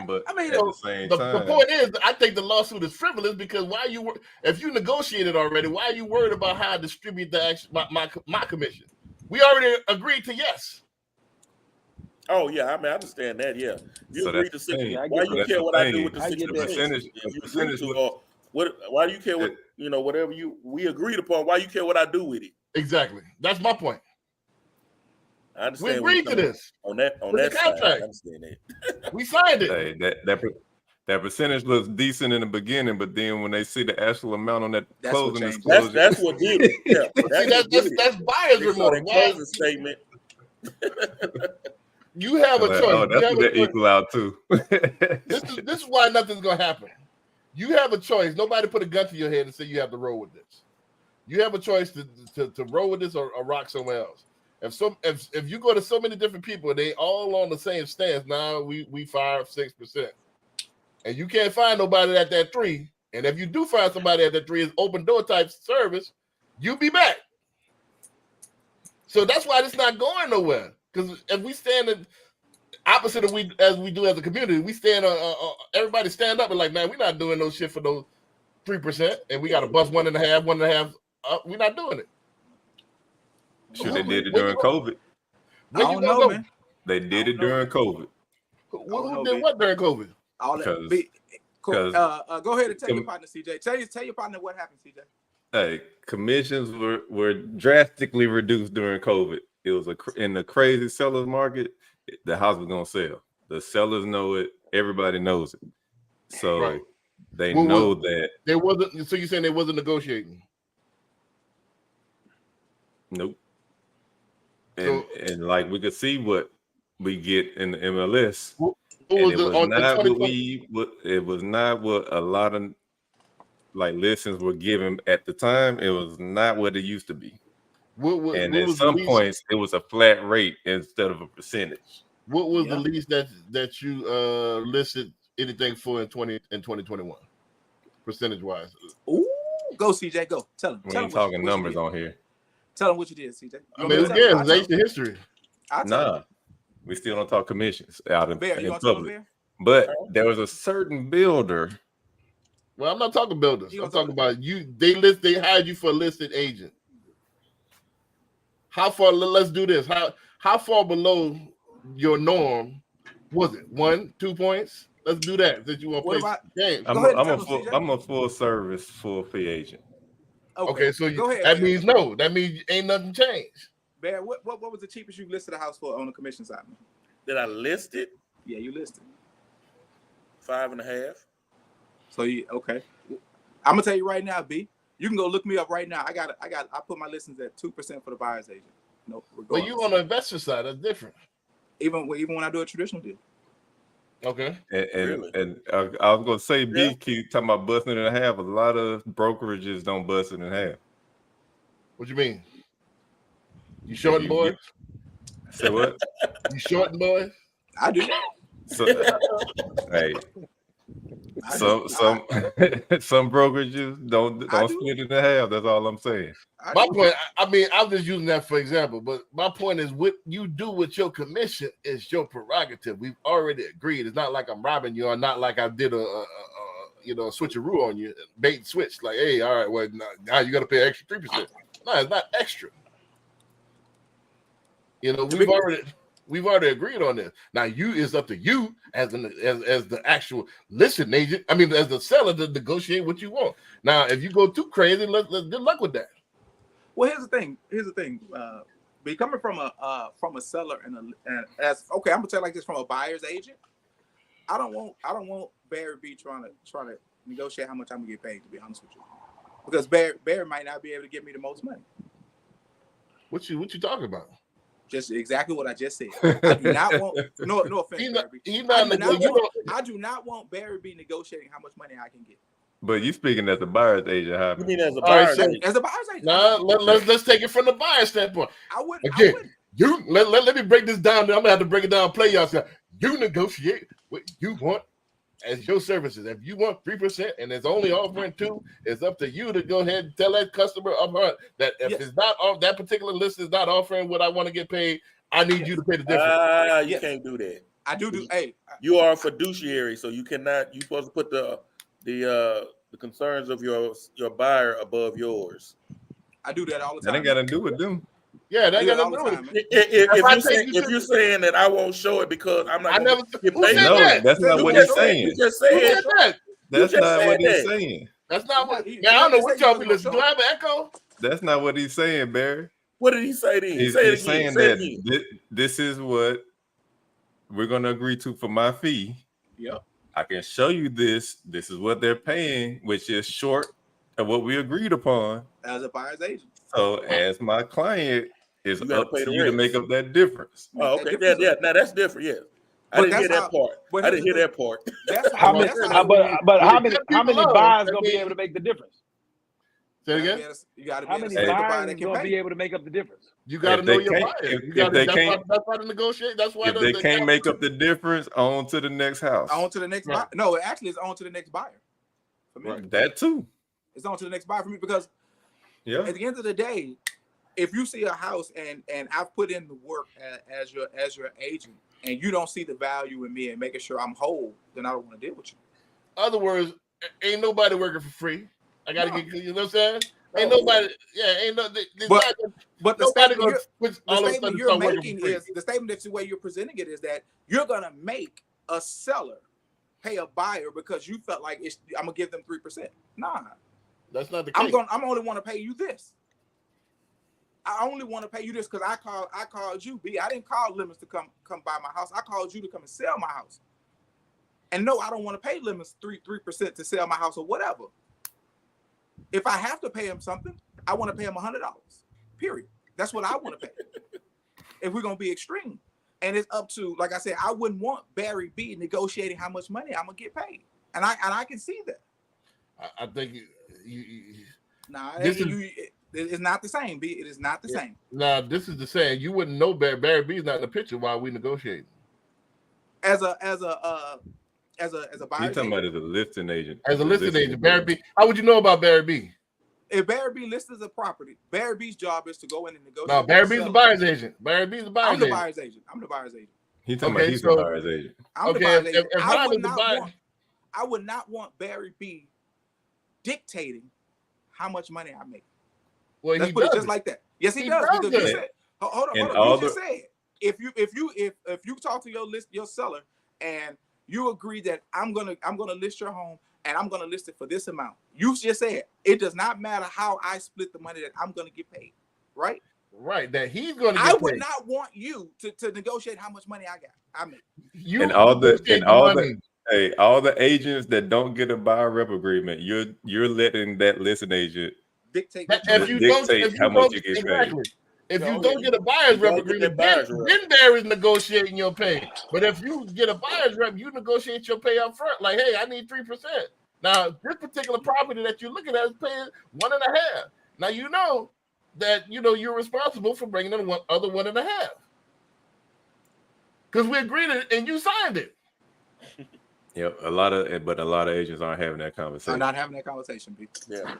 But I mean, at the same The time, point is, I think the lawsuit is frivolous because if you negotiated already, why are you worried about how I distribute my commission? We already agreed to yes. Oh yeah, I mean I understand that. Yeah, you So agreed to that's the 60. thing. Why you That's care the what I thing. do with the I get 60 that. percent? The percentage Why do you care what whatever we agreed upon? Why you care what I do with it? Exactly. That's my point. I We understand. agreed to this. on that It's a side. contract. I understand that. We signed it. Hey, that percentage looks decent in the beginning, but then when they see the actual amount on that That's what closing changed it. disclosure, That's what did it. Yeah, See, what did it. that's buyer's They saw remorse. that Why? closing statement. You have a like, choice. oh, You that's have what a that choice. equal out to. This is why nothing's gonna happen. You have a choice. Nobody put a gun to your head and say you have to roll with this. You have a choice to roll with this or rock somewhere else. If you go to so many different people, they all on the same stance. Now we 5-6%, and you can't find nobody at that 3. And if you do find somebody at that 3, is open door type service, you'll be back. So that's why it's not going nowhere. Because if we stand in opposite of as we do as a community, we stand everybody stand up and like, man, we're not doing no shit for those 3%, and we got to bust 1.5 up. We're not doing it. Sure, they did it during COVID. I don't know, man. They did it during COVID. Who did what during COVID? All that. Go ahead and tell your partner, CJ. Tell your partner what happened, CJ. Hey, commissions were drastically reduced during COVID. It was in the crazy sellers market. The house was gonna sell. The sellers know it. Everybody knows it. So Right. they know that. There wasn't. So you're saying they wasn't negotiating? Nope. And like we could see what we get in the MLS. It was not what a lot of like listens were given at the time. It was not what it used to be. And at some points, it was a flat rate instead of a percentage. What was the least that you listed anything for in 2021, percentage wise? Ooh, go CJ, go. Tell him. We ain't talking numbers on here. Tell him what you did, CJ. I mean, again, it's ancient history. Nah, we still don't talk commissions out in public. Bear? But there was a certain builder. Well, I'm not talking builders. I'm talking about you. They hired you for a listed agent. How far? Let's do this. How far below your norm was it? 1-2 points? Let's do that. That you want to play games. I'm a full service, full fee agent. Okay, so go ahead. That means no. That means ain't nothing changed. Bear, what was the cheapest you listed a house for on the commission side? Did I list it? Yeah, you listed 5.5. So okay. I'm gonna tell you right now, B. You can go look me up right now. I put my listings at 2% for the buyer's agent. No, but you on the investor side, that's different. Even when I do a traditional deal. Okay. And I was gonna say, B, keep talking about busting it in half. A lot of brokerages don't bust it in half. What you mean? You shorting boys? Say what? You shorting boys? I do. So, hey, some brokerages don't split it in half. That's all I'm saying. My point, I mean, I'm just using that for example, but my point is what you do with your commission is your prerogative. We've already agreed. It's not like I'm robbing you or not like I did switcheroo on you, bait and switch. Like, hey, all right, well now you got to pay extra 3%. No, it's not extra. We've already agreed on this. Now it's up to you as the actual listing agent. I mean, as the seller to negotiate what you want. Now, if you go too crazy, good luck with that. Well, here's the thing. Be coming from a seller and as okay, I'm gonna tell you like this, from a buyer's agent. I don't want Barry B trying to negotiate how much I'm gonna get paid. To be honest with you, because Barry might not be able to get me the most money. What you talking about? Just exactly what I just said. I do not want no offense, Barry B. I do not want Barry B negotiating how much money I can get. But you speaking as a buyer's agent, You mean as a buyer's agent? As a buyer's agent. Nah, let's take it from the buyer standpoint. I wouldn't. Let me break this down. I'm gonna have to break it down. Play y'all. You negotiate what you want as your services. If you want 3% and it's only offering 2%, it's up to you to go ahead and tell that customer up front that if it's not off, that particular list is not offering what I want to get paid, I need you to pay the difference. You can't do that. I do. Hey, you are a fiduciary, so you cannot. You're supposed to put the concerns of your buyer above yours. I do that all the time. That ain't got to do with them. Yeah, that got all to the do time. If you're saying that I won't show it because I'm not, that's not what he's saying. You just said that. That's not what he's saying. That's not what. Man, I don't know what y'all be listening. Do I have an echo? That's not what he's saying, Barry. What did he say then? He's saying that this is what we're going to agree to for my fee. Yep. I can show you this. This is what they're paying, which is short of what we agreed upon. As a buyer's agent. So as my client, it's up to you to make up that difference. Oh, okay. Yeah. Now that's different. Yeah. I didn't hear that part. I didn't hear that part. How many buyers gonna be able to make the difference? Say it again. You got to be How able to many say the buyer buyers that can gonna pay. be able to make up the difference? You got to know your buyer. That's why to negotiate. That's why if they can't make up the difference, on to the next house. On to the next buyer. No, actually, it's on to the next buyer. For me. Right. That too. It's on to the next buyer for me because at the end of the day, if you see a house and I've put in the work as your agent and you don't see the value in me and making sure I'm whole, then I don't want to deal with you. Other words, ain't nobody working for free. I gotta get, you know what I'm saying? Ain't nobody, ain't no. But the statement you're making is the statement that's the way you're presenting it is that you're gonna make a seller pay a buyer because you felt like I'm gonna give them 3%. Nah, that's not the case. I'm only want to pay you this. I only want to pay you this because I called you, B. I didn't call Lemons to come buy my house. I called you to come and sell my house. And no, I don't want to pay Lemons 3% to sell my house or whatever. If I have to pay him something, I want to pay him $100. Period. That's what I want to pay. If we're gonna be extreme, and it's up to, like I said, I wouldn't want Barry B negotiating how much money I'm gonna get paid, and I can see that. I think it's not the same. B. It is not the same. Nah, this is the same. You wouldn't know Barry B is not in the picture while we negotiate. As a buyer. You're talking about as a listing agent. As a listing agent, Barry B. How would you know about Barry B? If Barry B lists a property, Barry B's job is to go in and negotiate. No, Barry B's the buyer's agent. Barry B's the buyer's agent. I'm the buyer's agent. He's talking about he's the buyer's agent. I'm the buyer's agent. I would not want Barry B dictating how much money I make. Well, let's put it just like that. Yes, he does. Because you said, hold on. You just said if you talk to your seller and you agree that I'm gonna list your home and I'm gonna list it for this amount. You just said it does not matter how I split the money that I'm gonna get paid, right? Right. That he's gonna get I paid. would not want you to negotiate how much money I make. All the agents that don't get a buyer rep agreement, you're letting that listing agent dictate how much you get paid. If you don't get a buyer's rep agreement, then Barry's negotiating your pay. But if you get a buyer's rep, you negotiate your pay up front. Like, hey, I need 3%. Now, this particular property that you're looking at is paying 1.5. Now, you know that you're responsible for bringing in one other 1.5. Because we agreed it and you signed it. Yep, a lot of agents aren't having that conversation. I'm not having that conversation, people. Yeah. In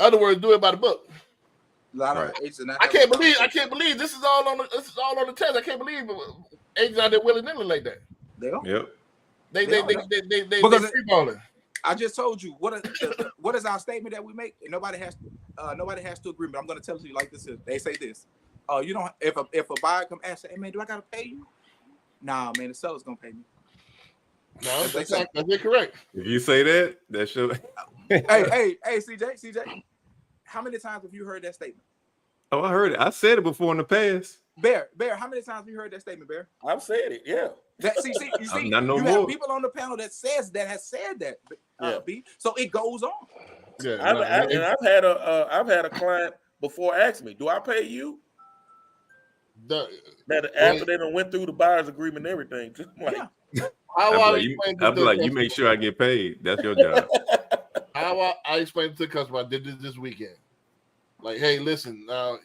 other words, do it by the book. I can't believe this is all on the test. I can't believe agents out there willy-nilly like that. They are. Yep. They freeballing. I just told you what is our statement that we make, and nobody has to agree. But I'm going to tell it to you like this: they say this. You don't. If a buyer come ask, hey man, do I got to pay you? Nah, man, the seller's gonna pay me. No, that's correct. If you say that, that should. hey, CJ. How many times have you heard that statement? Oh, I heard it. I said it before in the past. Bear, how many times have you heard that statement, Bear? I've said it, yeah. You see, Not no you more. have people on the panel that has said that. B. So it goes on. Yeah, I've had a client before ask me, "Do I pay you?" After they done went through the buyer's agreement and everything, I'd be like, you make sure I get paid. That's your job. How I explained to the customer, I did this weekend. Like, hey, listen, I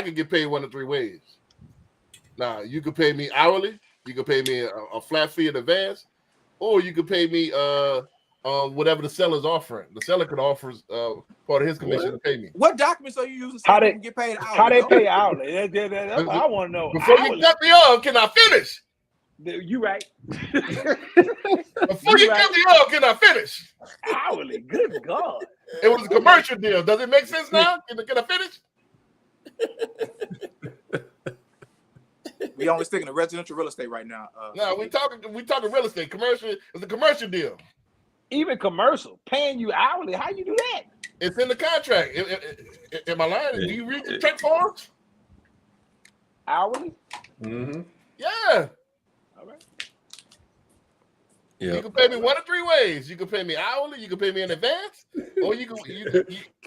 can get paid one of three ways. Now, you can pay me hourly, you can pay me a flat fee in advance, or you can pay me whatever the seller's offering. The seller can offer part of his commission to pay me. What documents are you using How so they you can get paid hourly? How they pay hourly? That's what I want to know. Before Hourly. you cut me off, can I finish? You right. Before you cut me off, can I finish? Hourly. Good God. It was a commercial deal. Does it make sense now? Can I finish? We only sticking to residential real estate right now. No, we talking real estate. Commercial is a commercial deal. Even commercial, paying you hourly. How you do that? It's in the contract. Am I lying? Do you read the check forms? Hourly? Mm-hmm. Yeah. All right. Yeah. You can pay me one of three ways. You can pay me hourly, you can pay me in advance, or you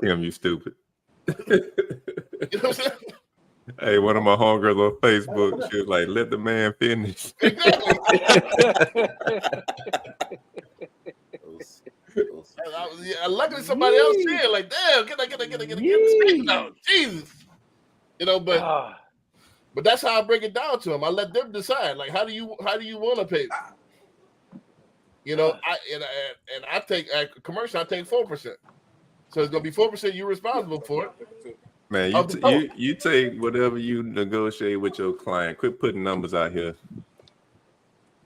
Kim, you stupid. you know what I'm saying? Hey, one of my homegirls on Facebook, she was like, let the man finish. Exactly. Luckily somebody else said, like, damn, get the statement out. Jesus. You know, but that's how I break it down to them. I let them decide. Like, how do you want to pay? You know, I take commercial. I take 4%, so it's gonna be 4%. You're responsible for it. Man, you take whatever you negotiate with your client. Quit putting numbers out here.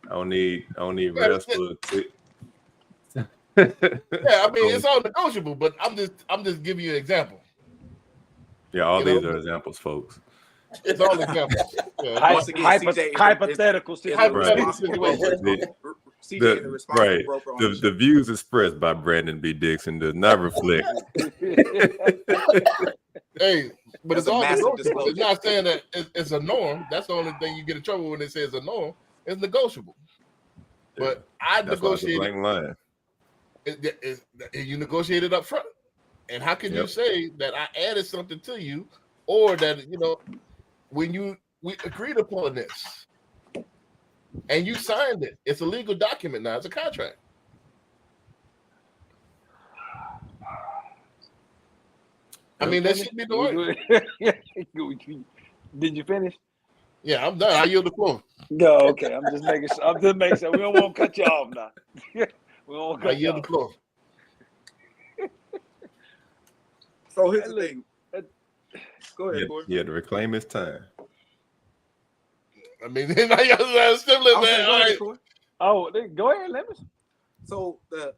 I don't need rest for it. Yeah, I mean it's all negotiable, but I'm just giving you an example. Yeah, all these are examples, folks. It's all examples. Yeah. Hypothetical situation. The views expressed by Brandon B. Dixon does not reflect. Hey, but That's it's all negotiable. disclosure. It's not saying that it's a norm. That's the only thing you get in trouble when they say it's a norm. It's negotiable. But I negotiated. Blank line. You negotiated up front. And how can you say that I added something to you, or that when we agreed upon this and you signed it? It's a legal document now. It's a contract. I mean, that should be the way. Did you finish? Yeah, I'm done. I yield the floor. No, okay. I'm just making sure. We don't want to cut you off now. We don't want to I cut you yield the off. floor. So here's the thing. Go ahead, Corey. Yeah, to reclaim his time. I mean, I still live there. Oh, go ahead, Lemons. So the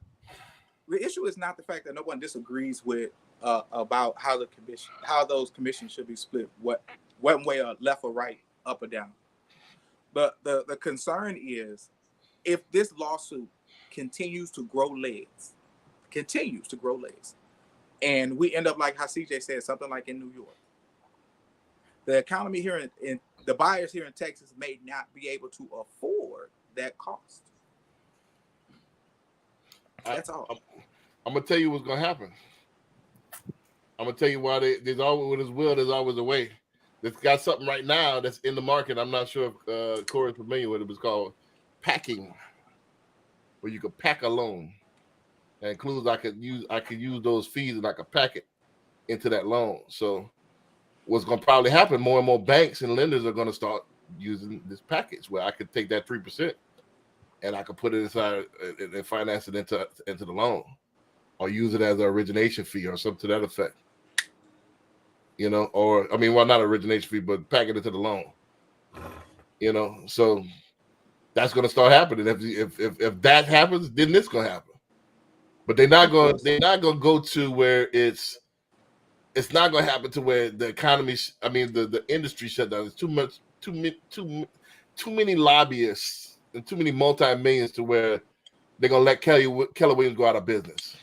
issue is not the fact that no one disagrees with about how those commissions should be split, one way or left or right, up or down. But the concern is if this lawsuit continues to grow legs, and we end up like how CJ said, something like in New York. The economy here in the buyers here in Texas may not be able to afford that cost. That's all. I'm gonna tell you what's gonna happen. I'm gonna tell you why there's always with his will, there's always a way. There's got something right now that's in the market. I'm not sure if Corey's familiar with it. It's called packing, where you could pack a loan. That includes I could use those fees and I could pack it into that loan. So what's going to probably happen, more and more banks and lenders are going to start using this package where I could take that 3% and I could put it inside and finance it into the loan, or use it as an origination fee or something to that effect. Or not origination fee, but pack it into the loan. So that's going to start happening. If that happens, then this going to happen. but they're not going to go to where it's not going to happen to where the economy. I mean, the industry shut down. There's too many lobbyists and too many multi-millions to where they're going to let Keller Williams go out of business.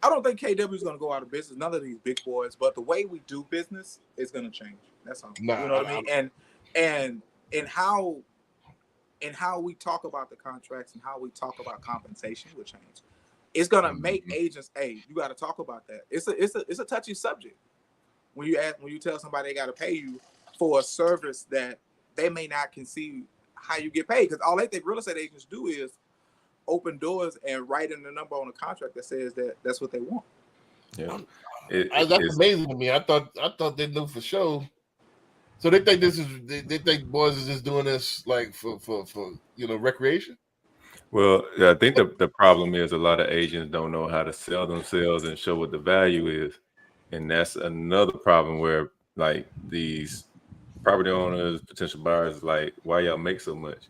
I don't think KW is going to go out of business. None of these big boys, but the way we do business is going to change. That's all. Nah, you know what I mean? And how we talk about the contracts and how we talk about compensation will change. It's going to make agents. Hey, you got to talk about that. It's a touchy subject when you tell somebody they got to pay you for a service that they may not conceive how you get paid, because all they think real estate agents do is open doors and write in the number on a contract that says that that's what they want. Yeah, that's amazing to me. I thought they knew for sure. So they think they think boys is just doing this like for recreation. Well, I think the problem is a lot of agents don't know how to sell themselves and show what the value is, and that's another problem where like these property owners, potential buyers, like, why y'all make so much?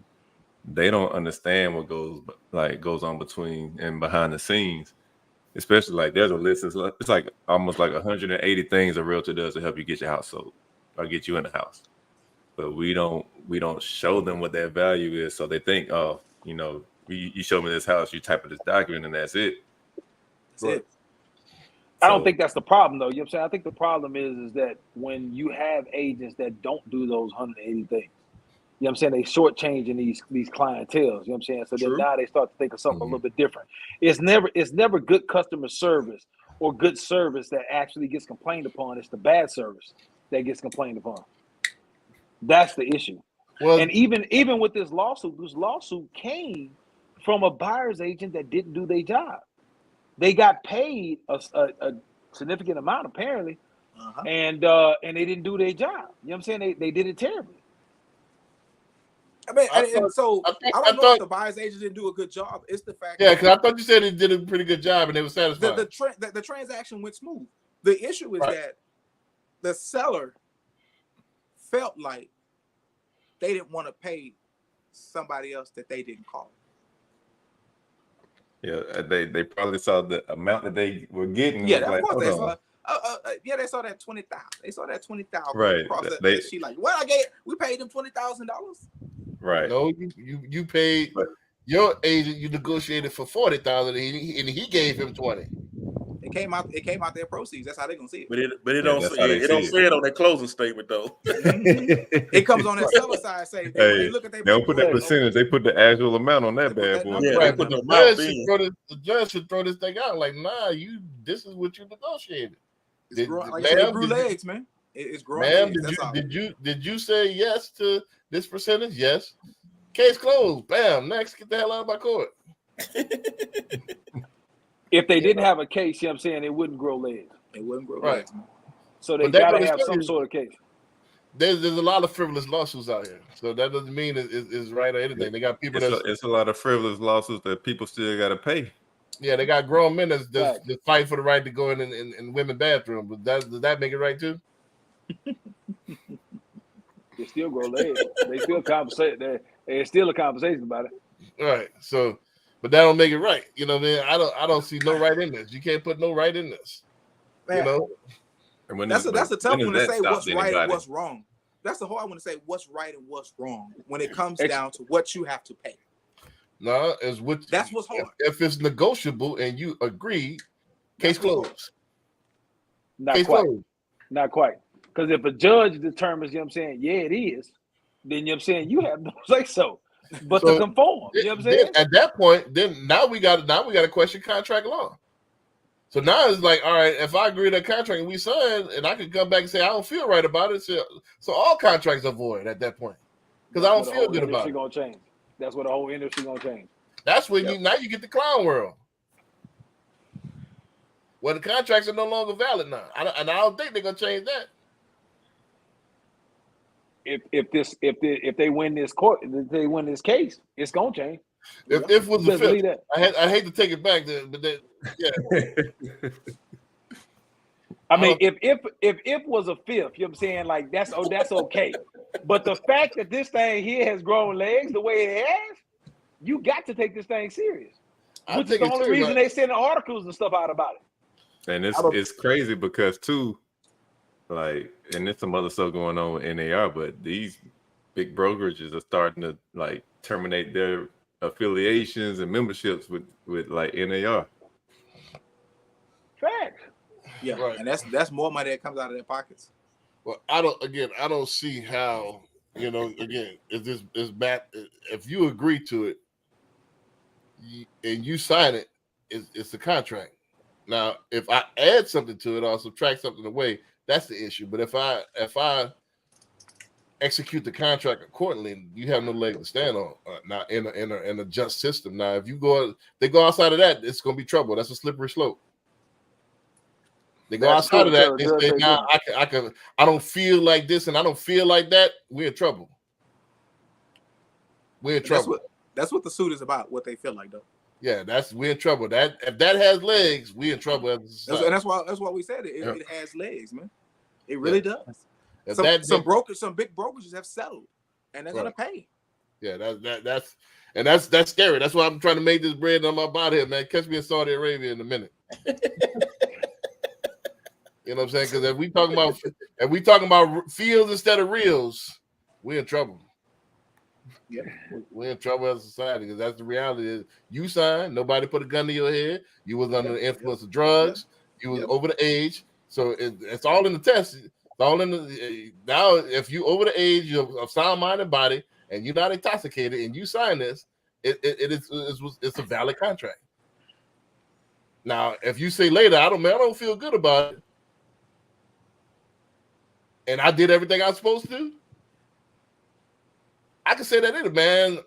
They don't understand what goes on between and behind the scenes. Especially like there's a list. It's like almost like 180 things a realtor does to help you get your house sold or get you in the house. But we don't show them what that value is. So they think, oh, you show me this house, you type of this document, and that's it. That's it. I don't think that's the problem, though. You know what I'm saying? I think the problem is that when you have agents that don't do those 180 things, you know what I'm saying, they shortchanging these clientels, you know what I'm saying? So then now they start to think of something a little bit different. It's never good customer service or good service that actually gets complained upon. It's the bad service that gets complained upon. That's the issue. Well, and even with this lawsuit came from a buyer's agent that didn't do their job. They got paid a significant amount apparently, and they didn't do their job. You know what I'm saying? They did it terribly. I mean, I don't know if the buyer's agent didn't do a good job. It's the fact. Yeah, because I thought you said he did a pretty good job and they were satisfied. The transaction went smooth. The issue is that the seller felt like they didn't want to pay somebody else that they didn't call. Yeah, they probably saw the amount that they were getting. Yeah, of course they saw. They saw that 20,000. They saw that 20,000. Right. She like, well, we paid them $20,000. Right. No, you paid your agent. You negotiated for 40,000, and he gave him 20. It came out their proceeds. That's how they're gonna see it. But it don't say it on their closing statement though. It comes on that seller side saying, hey, look at their they don't put that percentage. They put the actual amount on that bad boy. Yeah, right, but the judge should throw this thing out like, nah, this is what you negotiated. It's grew legs, man. It's growing. Ma'am, did you say yes to this percentage? Yes. Case closed. Bam. Next, get the hell out of my court. If they didn't have a case, you know what I'm saying, it wouldn't grow legs. It wouldn't grow legs. So they gotta have some sort of case. There's a lot of frivolous lawsuits out here, so that doesn't mean it's right or anything. They got people it's a lot of frivolous lawsuits that people still got to pay. Yeah, they got grown men that's fight for the right to go in women's bathroom. But does that make it right too? They still grow legs. They still compensate. There's still a conversation about it. All right. So, but that don't make it right. You know what I mean? I don't see no right in this. You can't put no right in this. Man, you know? And that's a tough one to say what's right and what's wrong. That's the whole I want to say what's right and what's wrong when it comes down to what you have to pay. No, that's what's hard. If it's negotiable and you agree, case closed. Not quite. Because if a judge determines, you know what I'm saying, yeah, it is, then you know what I'm saying, you have no say so. But to conform, you know what I'm saying? At that point, then now we got to question contract law. So now it's like, all right, if I agree to a contract and we sign, and I can come back and say I don't feel right about it, so all contracts are void at that point because I don't feel good about it. Gonna change. That's what the whole industry gonna change. That's when you get the clown world, where the contracts are no longer valid now, and I don't think they're gonna change that. If they win this court, if they win this case, it's gonna change. If was the fifth, I hate to take it back, but yeah. I mean, if was a fifth, you know what I'm saying, like that's okay. But the fact that this thing here has grown legs the way it has, you got to take this thing serious. Which is think the it's only too, reason like- they send articles and stuff out about it. And I don't- it's crazy because too, like, and there's some other stuff going on with NAR, but these big brokerages are starting to like terminate their affiliations and memberships with like NAR. Facts. Yeah, Right. and that's more money that comes out of their pockets. Well, I don't see how, again, is bad. If you agree to it and you sign it, it's a contract. Now, if I add something to it or subtract something away, that's the issue. But if I execute the contract accordingly, you have no leg to stand on. Now in a just system. Now, if they go outside of that, it's going to be trouble. That's a slippery slope. They go That's outside of true, that. They sir. say, Good, "Nah, I don't feel like this, and I don't feel like that." We're in trouble. We're in trouble. That's what the suit is about. What they feel like, though. Yeah, we're in trouble. That if that has legs, we're in trouble as a society. And that's why we said it. It has legs, man. It really does. If Some big brokerages have settled, and they're gonna pay. Yeah, that's scary. That's why I'm trying to make this bread. I'm about here, man. Catch me in Saudi Arabia in a minute. You know what I'm saying? Because if we talking about fields instead of reels, we're in trouble. Yeah, we're in trouble as a society because that's the reality. Is you signed, nobody put a gun to your head. You was under the influence of drugs. You was over the age, so it's all in the test. It's all in the now. If you over the age of sound mind and body, and you're not intoxicated, and you sign this, it's a valid contract. Now, if you say later, I don't feel good about it, and I did everything I was supposed to do, I can say that later, man.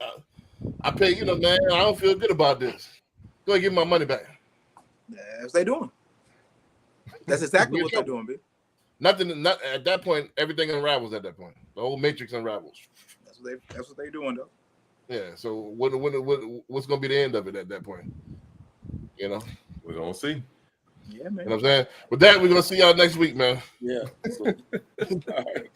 I pay, man, I don't feel good about this. Go ahead and give me my money back. That's what they're doing. That's exactly what they're doing, B. Not at that point, everything unravels at that point. The whole matrix unravels. That's what they're doing, though. Yeah. So what's gonna be the end of it at that point? We're gonna see. Yeah, man. You know what I'm saying? With that, we're gonna see y'all next week, man. Yeah. All right.